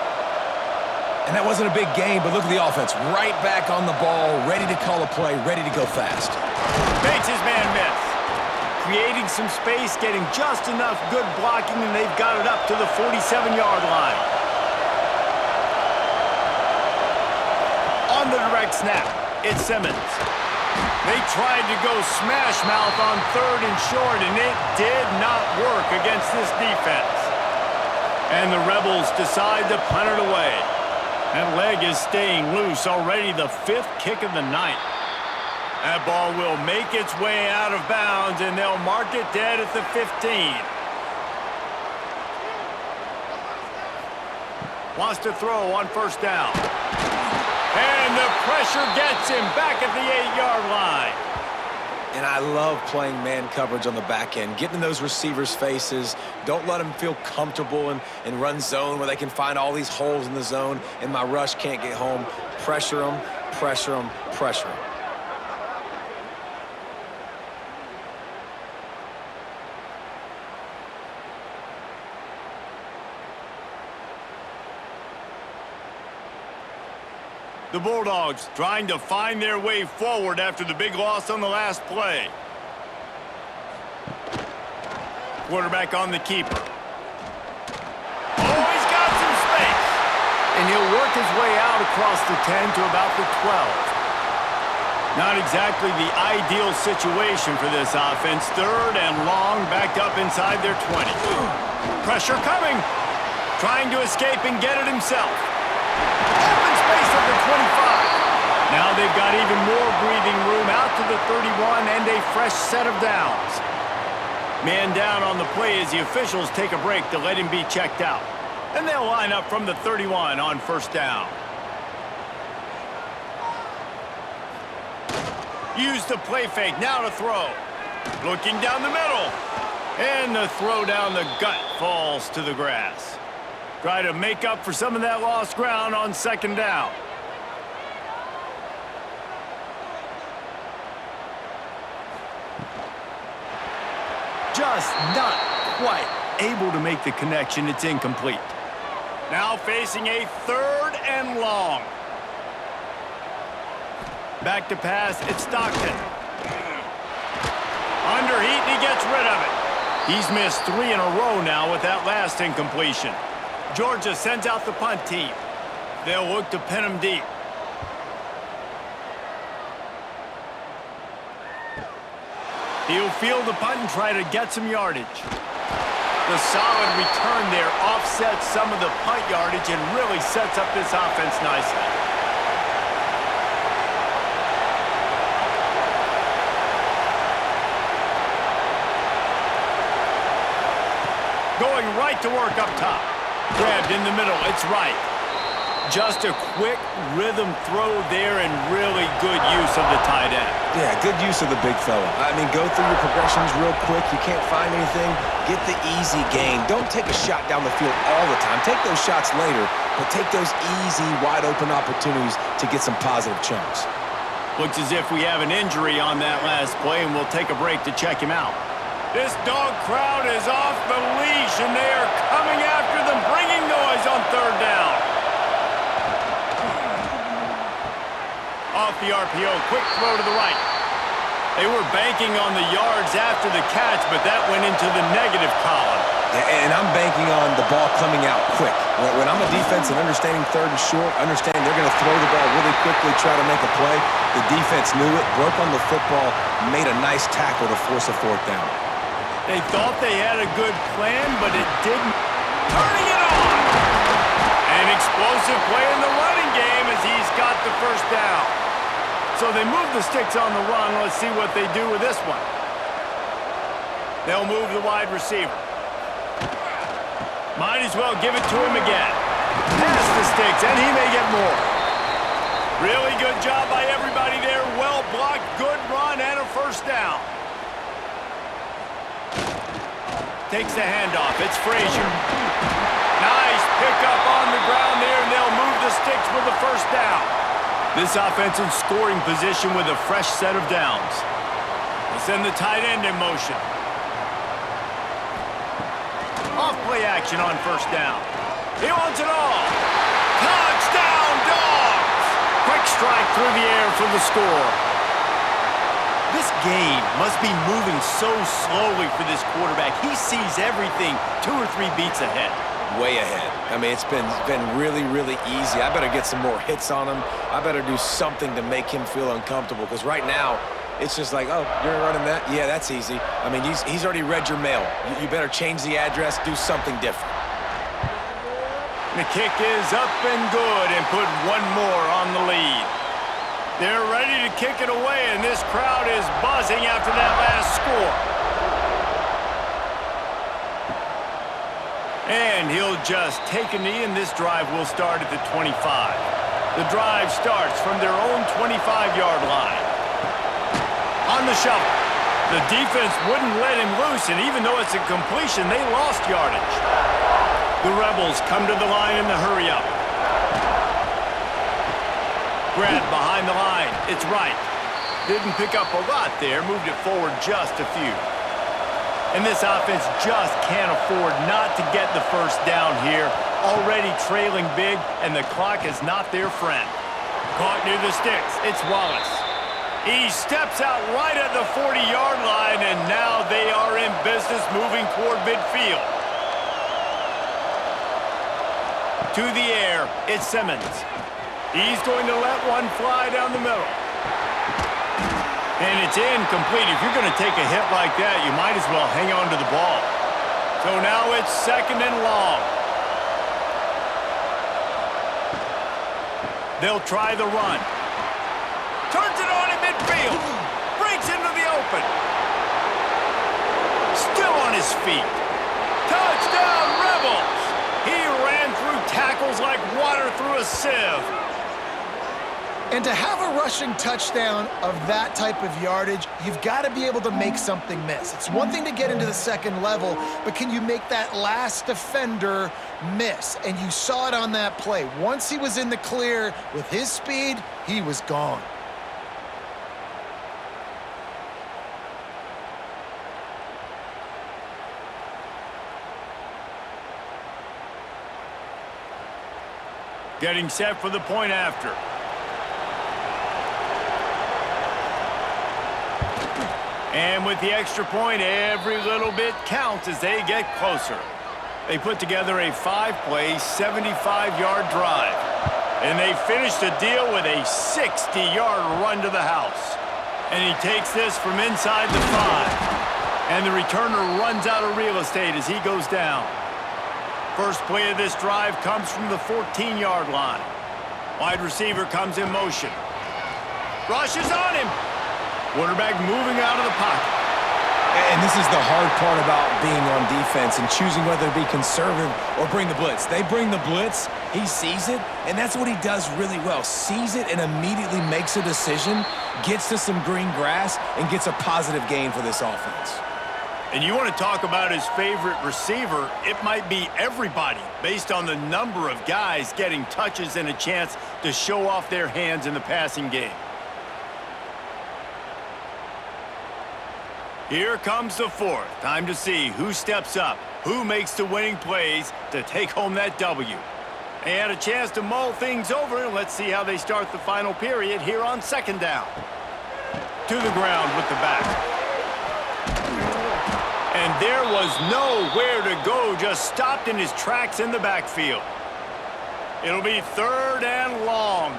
And that wasn't a big gain, but look at the offense. Right back on the ball, ready to call a play, ready to go fast. Makes his man miss. Creating some space, getting just enough good blocking, and they've got it up to the 47-yard line. On the direct snap, it's Simmons. They tried to go smash mouth on 3rd and short, and it did not work against this defense. And the Rebels decide to punt it away. That leg is staying loose, already the 5th kick of the night. That ball will make its way out of bounds, and they'll mark it dead at the 15. Wants to throw on first down. And the pressure gets him back at the 8-yard line. And I love playing man coverage on the back end, getting in those receivers' faces. Don't let them feel comfortable and run zone where they can find all these holes in the zone, and my rush can't get home. Pressure them, pressure them, pressure them. The Bulldogs trying to find their way forward after the big loss on the last play. Quarterback on the keeper. Oh, he's got some space. And he'll work his way out across the 10 to about the 12. Not exactly the ideal situation for this offense. 3rd and long, backed up inside their 20. Pressure coming. Trying to escape and get it himself. Open space at the 25. Now they've got even more breathing room out to the 31 and a fresh set of downs. Man down on the play as the officials take a break to let him be checked out. And they'll line up from the 31 on 1st down. Use the play fake, now to throw. Looking down the middle. And the throw down the gut falls to the grass. Try to make up for some of that lost ground on 2nd down. Just not quite able to make the connection. It's incomplete. Now facing a 3rd and long. Back to pass, it's Stockton. Underheat, and he gets rid of it. He's missed 3 in a row now with that last incompletion. Georgia sends out the punt team. They'll look to pin him deep. He'll field the punt and try to get some yardage. The solid return there offsets some of the punt yardage and really sets up this offense nicely. Going right to work up top. Grabbed in the middle, it's right. Just a quick rhythm throw there and really good use of the tight end. Yeah, good use of the big fella. I mean, go through your progressions real quick. You can't find anything. Get the easy gain. Don't take a shot down the field all the time. Take those shots later, but take those easy, wide-open opportunities to get some positive chunks. Looks as if we have an injury on that last play, and we'll take a break to check him out. This dog crowd is off the leash, and they are coming after them, bringing noise on 3rd down. Off the RPO, quick throw to the right. They were banking on the yards after the catch, but that went into the negative column. And I'm banking on the ball coming out quick. When I'm a defense and understanding 3rd and short, understanding they're going to throw the ball really quickly, try to make a play, the defense knew it, broke on the football, made a nice tackle to force a 4th down. They thought they had a good plan, but it didn't. Turning it on! An explosive play in the running game as he's got the 1st down. So they move the sticks on the run. Let's see what they do with this one. They'll move the wide receiver. Might as well give it to him again. Pass the sticks, and he may get more. Really good job by everybody there. Well blocked, good run, and a 1st down. Takes the handoff. It's Frazier. Nice pickup on the ground there, and they'll move the sticks with the 1st down. This offense in scoring position with a fresh set of downs. They send the tight end in motion. Off play action on 1st down. He wants it all. Touchdown, Dogs! Quick strike through the air for the score. This game must be moving so slowly for this quarterback. He sees everything 2 or 3 beats ahead. Way ahead. I mean, it's been really, really easy. I better get some more hits on him. I better do something to make him feel uncomfortable, because right now, it's just like, oh, you're running that? Yeah, that's easy. I mean, he's already read your mail. You better change the address, do something different. The kick is up and good and put one more on the lead. They're ready to kick it away, and this crowd is buzzing after that last score. And he'll just take a knee, and this drive will start at the 25. The drive starts from their own 25-yard line. On the shovel. The defense wouldn't let him loose, and even though it's a completion, they lost yardage. The Rebels come to the line in the hurry-up. Grab behind the line. It's right. Didn't pick up a lot there. Moved it forward just a few. And this offense just can't afford not to get the 1st down here. Already trailing big, and the clock is not their friend. Caught near the sticks. It's Wallace. He steps out right at the 40-yard line, and now they are in business moving toward midfield. To the air, it's Simmons. He's going to let one fly down the middle. And it's incomplete. If you're going to take a hit like that, you might as well hang on to the ball. So now it's 2nd and long. They'll try the run. Turns it on in midfield. Breaks into the open. Still on his feet. Touchdown, Rebels! He ran through tackles like water through a sieve. And to have a rushing touchdown of that type of yardage, you've got to be able to make something miss. It's one thing to get into the second level, but can you make that last defender miss? And you saw it on that play. Once he was in the clear with his speed, he was gone. Getting set for the point after. And with the extra point, every little bit counts as they get closer. They put together a 5-play, 75-yard drive. And they finished the deal with a 60-yard run to the house. And he takes this from inside the 5. And the returner runs out of real estate as he goes down. First play of this drive comes from the 14-yard line. Wide receiver comes in motion. Rushes on him. Quarterback moving out of the pocket. And this is the hard part about being on defense and choosing whether to be conservative or bring the blitz. They bring the blitz, he sees it, and that's what he does really well. Sees it and immediately makes a decision, gets to some green grass, and gets a positive gain for this offense. And you want to talk about his favorite receiver, it might be everybody based on the number of guys getting touches and a chance to show off their hands in the passing game. Here comes the 4th. Time to see who steps up, who makes the winning plays to take home that W. And a chance to mull things over. Let's see how they start the final period here on 2nd down. To the ground with the back. And there was nowhere to go, just stopped in his tracks in the backfield. It'll be 3rd and long.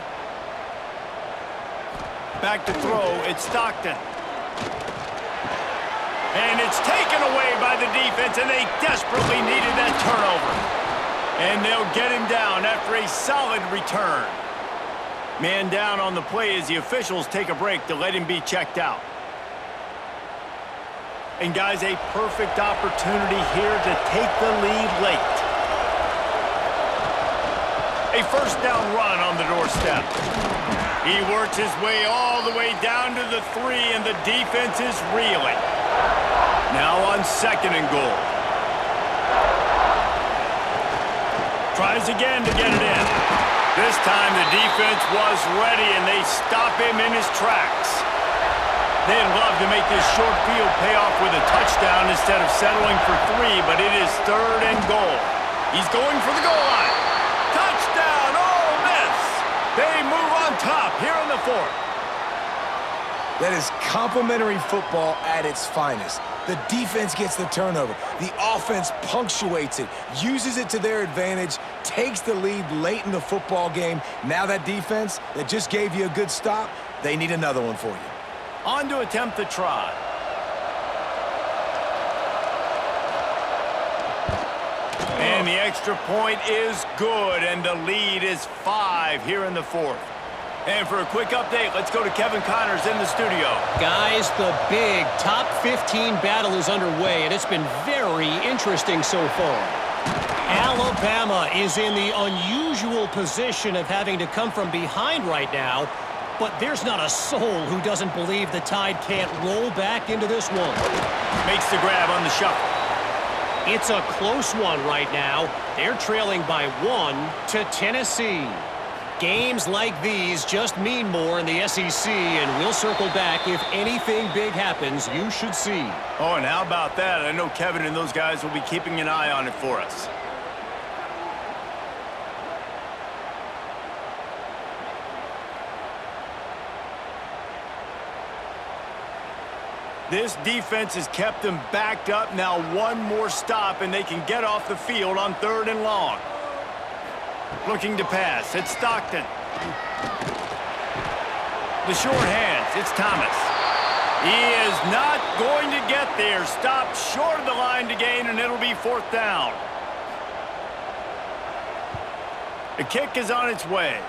Back to throw, it's Stockton. And it's taken away by the defense, and they desperately needed that turnover. And they'll get him down after a solid return. Man down on the play as the officials take a break to let him be checked out. And guys, a perfect opportunity here to take the lead late. A 1st down run on the doorstep. He works his way all the way down to the 3, and the defense is reeling. Now on 2nd and goal. Tries again to get it in. This time the defense was ready, and they stop him in his tracks. They'd love to make this short field pay off with a touchdown instead of settling for 3, but it is 3rd and goal. He's going for the goal line. Touchdown, Ole Miss! They move on top here in the 4th. That is complimentary football at its finest. The defense gets the turnover. The offense punctuates it, uses it to their advantage, takes the lead late in the football game. Now that defense that just gave you a good stop, they need another one for you. On to attempt the try. And the extra point is good, and the lead is 5 here in the 4th. And for a quick update, let's go to Kevin Connors in the studio. Guys, the big top 15 battle is underway, and it's been very interesting so far. Alabama is in the unusual position of having to come from behind right now, but there's not a soul who doesn't believe the Tide can't roll back into this one. Makes the grab on the shuffle. It's a close one right now. They're trailing by 1 to Tennessee. Games like these just mean more in the SEC, and we'll circle back if anything big happens. You should see. Oh, and how about that? I know Kevin and those guys will be keeping an eye on it for us. This defense has kept them backed up. Now one more stop, and they can get off the field on 3rd and long. Looking to pass. It's Stockton. The short hands. It's Thomas. He is not going to get there. Stopped short of the line to gain, and it'll be 4th down. The kick is on its way.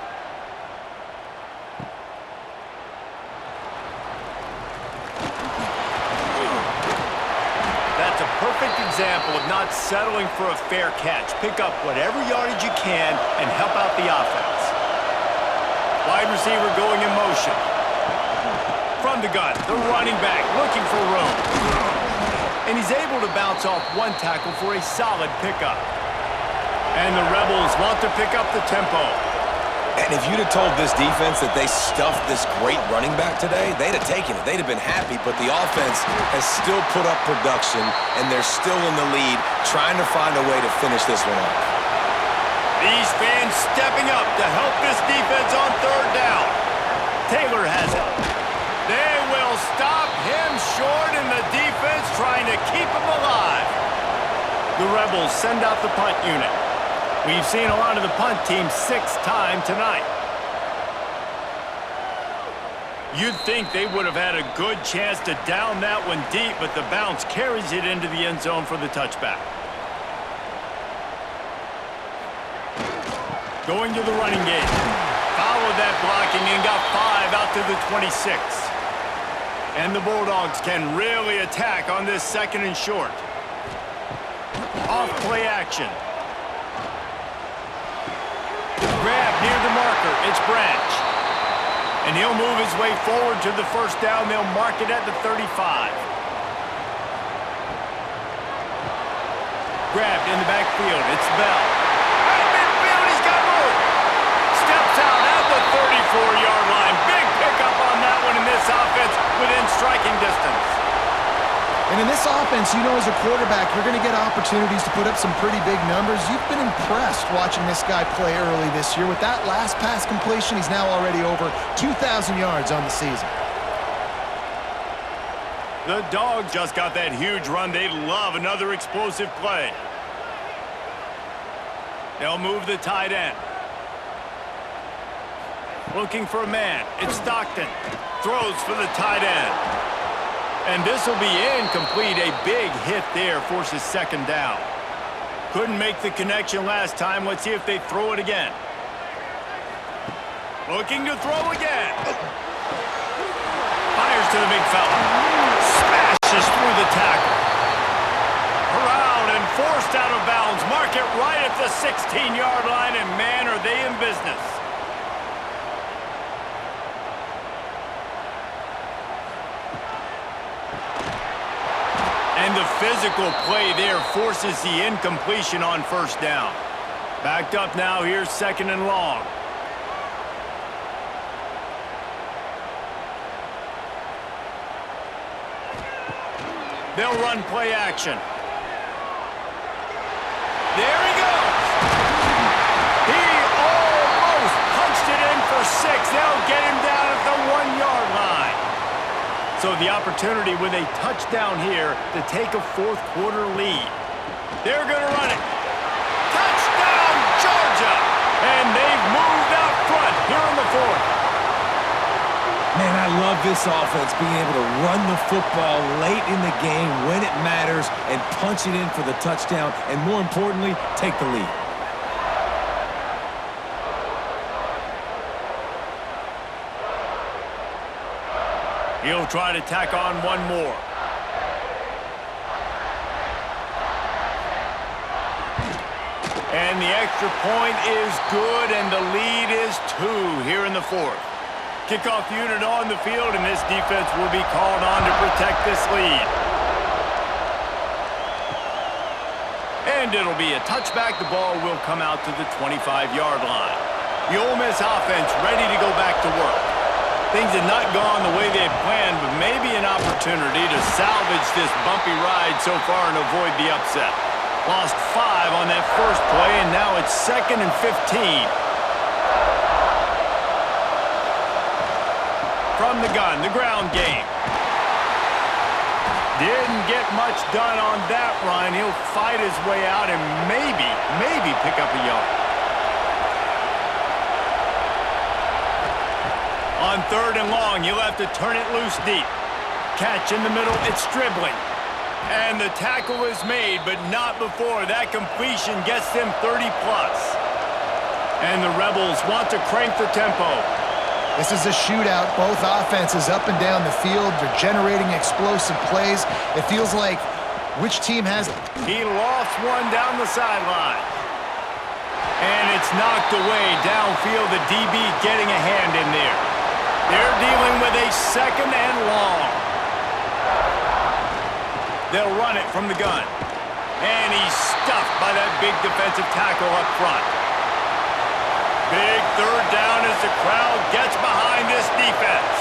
That's a perfect example of not settling for a fair catch. Pick up whatever yardage you can and help out the offense. Wide receiver going in motion. From the gun, the running back looking for room. And he's able to bounce off one tackle for a solid pickup. And the Rebels want to pick up the tempo. And if you'd have told this defense that they stuffed this great running back today, they'd have taken it. They'd have been happy, but the offense has still put up production, and they're still in the lead, trying to find a way to finish this one off. These fans stepping up to help this defense on 3rd down. Taylor has it. They will stop him short, and the defense trying to keep him alive. The Rebels send out the punt unit. We've seen a lot of the punt team 6th time tonight. You'd think they would have had a good chance to down that one deep, but the bounce carries it into the end zone for the touchback. Going to the running game. Followed that blocking and got 5 out to the 26. And the Bulldogs can really attack on this 2nd and short. Off play action. Grab near the marker. It's Branch. And he'll move his way forward to the 1st down. They'll mark it at the 35. Grabbed in the backfield. It's Bell. At midfield, he's got room. Steps out at the 34-yard line. Big pickup on that one in this offense within striking distance. And in this offense, you know, as a quarterback, you're going to get opportunities to put up some pretty big numbers. You've been impressed watching this guy play early this year. With that last pass completion, he's now already over 2,000 yards on the season. The Dogs just got that huge run. They love another explosive play. They'll move the tight end. Looking for a man. It's Stockton. Throws for the tight end. And this will be incomplete. A big hit there forces 2nd down. Couldn't make the connection last time. Let's see if they throw it again. Looking to throw again. Fires to the big fella. Smashes through the tackle. Corralled and forced out of bounds. Mark it right at the 16-yard line, and man, are they in business. And the physical play there forces the incompletion on 1st down. Backed up now, here's 2nd and long. They'll run play action. There he goes. He almost punched it in for 6. They'll get him down at the 1-yard line. So the opportunity with a touchdown here to take a 4th quarter lead. They're going to run it. Touchdown, Georgia! And they've moved out front here in the 4th. Man, I love this offense, being able to run the football late in the game when it matters and punch it in for the touchdown, and more importantly, take the lead. He'll try to tack on one more. And the extra point is good, and the lead is 2 here in the 4th. Kickoff unit on the field, and this defense will be called on to protect this lead. And it'll be a touchback. The ball will come out to the 25-yard line. The Ole Miss offense ready to go back to work. Things had not gone the way they had planned, but maybe an opportunity to salvage this bumpy ride so far and avoid the upset. Lost 5 on that first play, and now it's 2nd and 15. From the gun, the ground game. Didn't get much done on that run. He'll fight his way out and maybe pick up a yard. On 3rd and long, you'll have to turn it loose deep. catch in the middle. It's dribbling. And the tackle is made, but not before that completion gets them 30-plus. And the Rebels want to crank the tempo. This is a shootout. Both offenses up and down the field. They're generating explosive plays. It feels like which team has it? He lost one down the sideline. And it's knocked away downfield. The DB getting a hand in there. They're dealing with a second and long. They'll run it from the gun. And he's stuffed by that big defensive tackle up front. Big third down as the crowd gets behind this defense.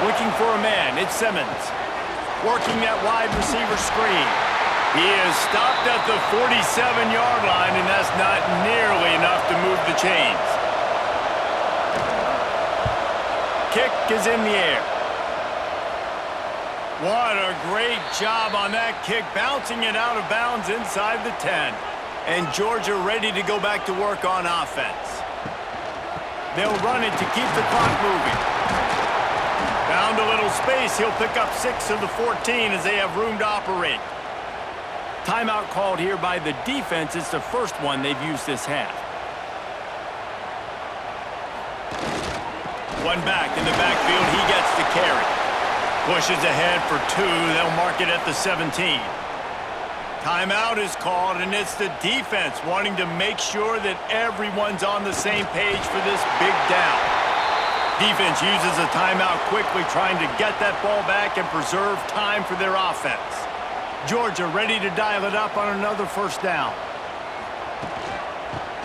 Looking for a man, it's Simmons. Working that wide receiver screen. He is stopped at the 47-yard line, and that's not nearly enough to move the chains. Kick is in the air. What a great job on that kick, bouncing it out of bounds inside the 10. And Georgia ready to go back to work on offense. They'll run it to keep the clock moving. Found a little space. He'll pick up 6 of the 14 as they have room to operate. Timeout called here by the defense. It's the first one they've used this half. One back in the backfield. He gets the carry. Pushes ahead for 2. They'll mark it at the 17. Timeout is called, and it's the defense wanting to make sure that everyone's on the same page for this big down. Defense uses a timeout quickly, trying to get that ball back and preserve time for their offense. Georgia ready to dial it up on another first down.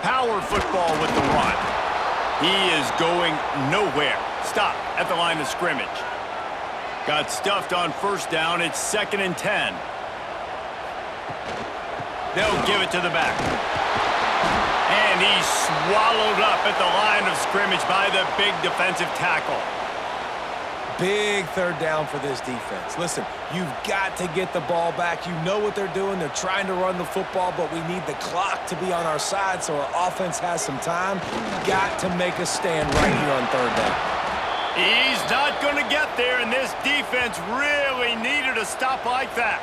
Power football with the run. He is going nowhere. Stop at the line of scrimmage. Got stuffed on first down. It's 2nd and 10. They'll give it to the back. And he's swallowed up at the line of scrimmage by the big defensive tackle. Big third down for this defense. Listen, you've got to get the ball back. You know what they're doing. They're trying to run the football, but we need the clock to be on our side so our offense has some time. Got to make a stand right here on third down. He's not going to get there, and this defense really needed a stop like that.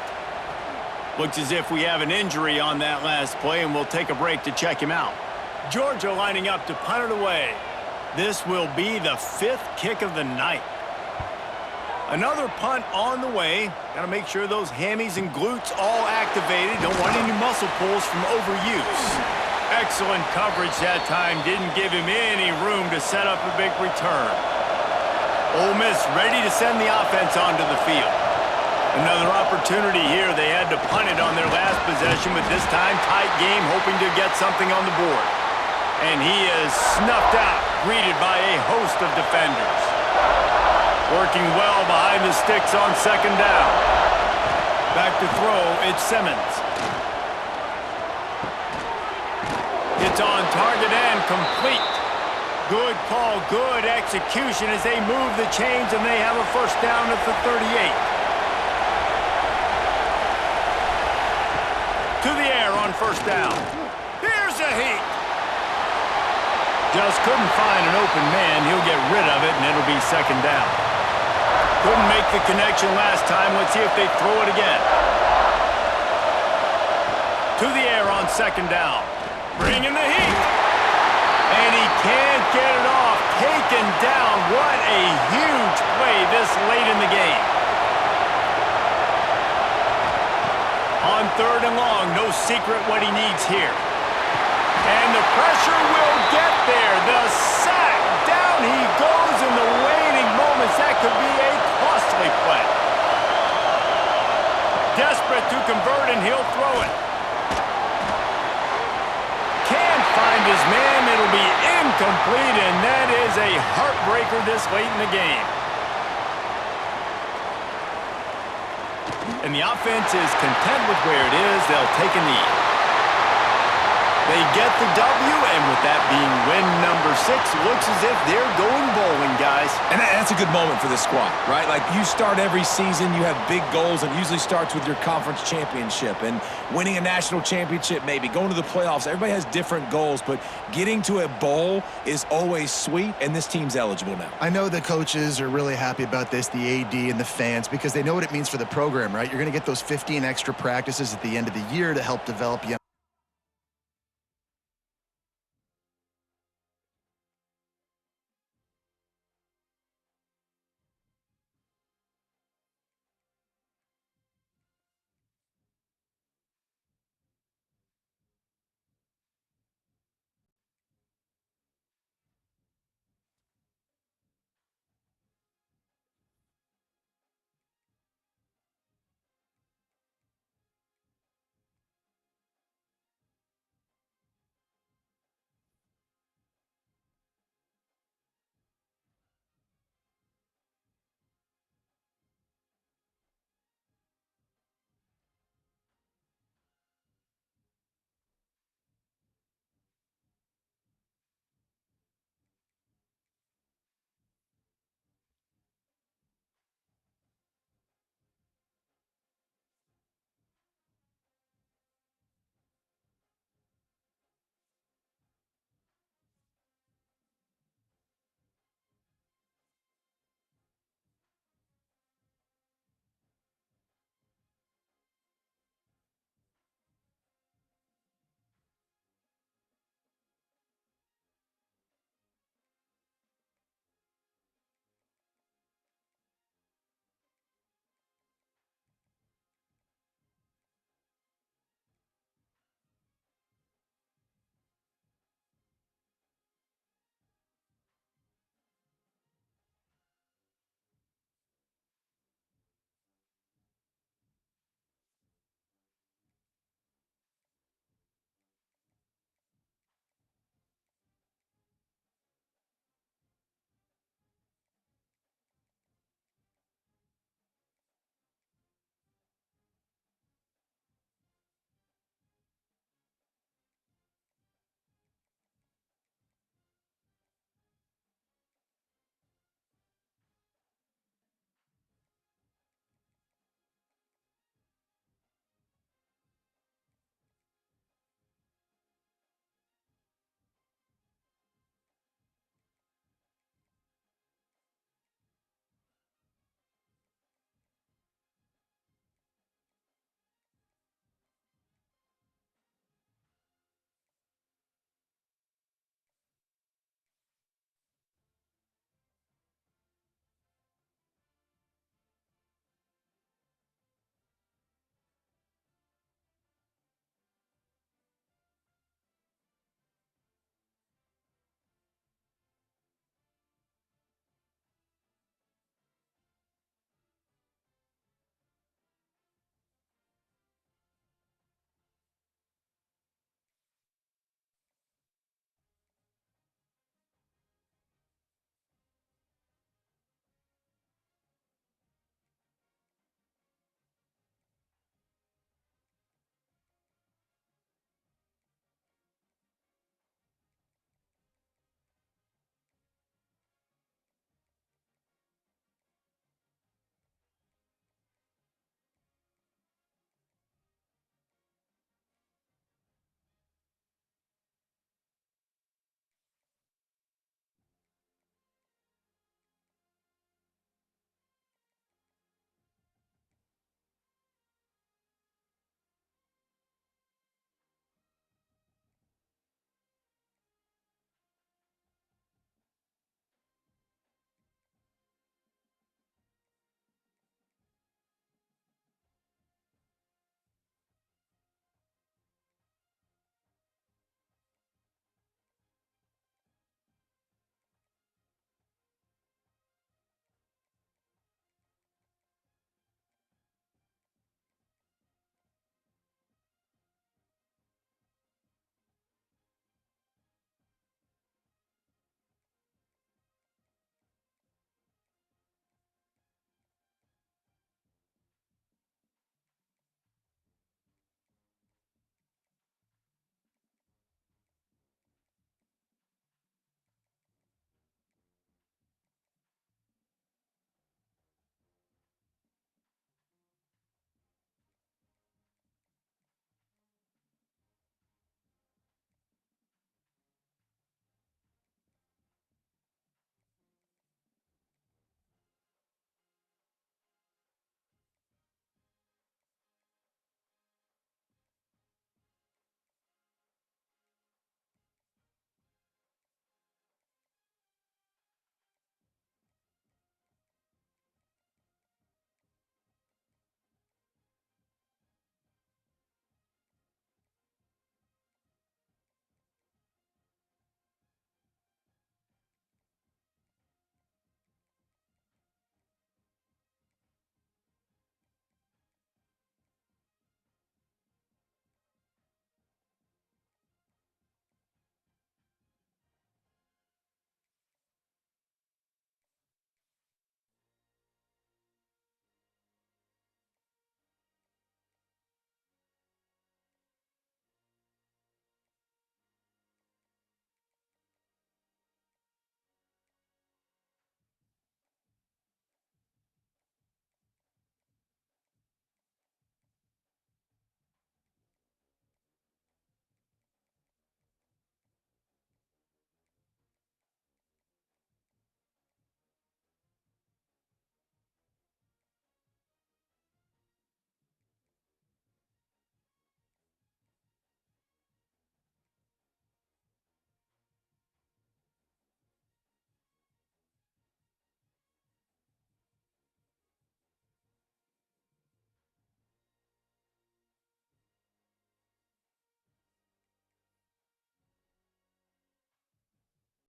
Looks as if we have an injury on that last play, and we'll take a break to check him out. Georgia lining up to punt it away. This will be the 5th kick of the night. Another punt on the way. Got to make sure those hammies and glutes all activated. Don't want any muscle pulls from overuse. Excellent coverage that time. Didn't give him any room to set up a big return. Ole Miss ready to send the offense onto the field. Another opportunity here. They had to punt it on their last possession, but this time tight game, hoping to get something on the board. And he is snuffed out, greeted by a host of defenders. Working well behind the sticks on 2nd down. Back to throw, it's Simmons. It's on target and complete. Good call, good execution as they move the chains, and they have a first down at the 38. To the air on first down. Here's a heat. Just couldn't find an open man. He'll get rid of it, and it'll be 2nd down. Couldn't make the connection last time. Let's see if they throw it again. To the air on 2nd down. Bringing the heat. And he can't get it off. Taken down. What a huge play this late in the game. On 3rd and long, no secret what he needs here. And the pressure will get there. The sack. Down he goes in the waning moments. That could be a costly play. Desperate to convert, and he'll throw it. Can't find his man. It'll be incomplete, and that is a heartbreaker this late in the game. And the offense is content with where it is. They'll take a knee. They get the W, and with that being win number 6, looks as if they're going bowling, guys. And that's a good moment for this squad, right? Like, you start every season, you have big goals, and it usually starts with your conference championship and winning a national championship, maybe going to the playoffs. Everybody has different goals, but getting to a bowl is always sweet, and this team's eligible now. I know the coaches are really happy about this, the AD and the fans, because they know what it means for the program, right? You're going to get those 15 extra practices at the end of the year to help develop young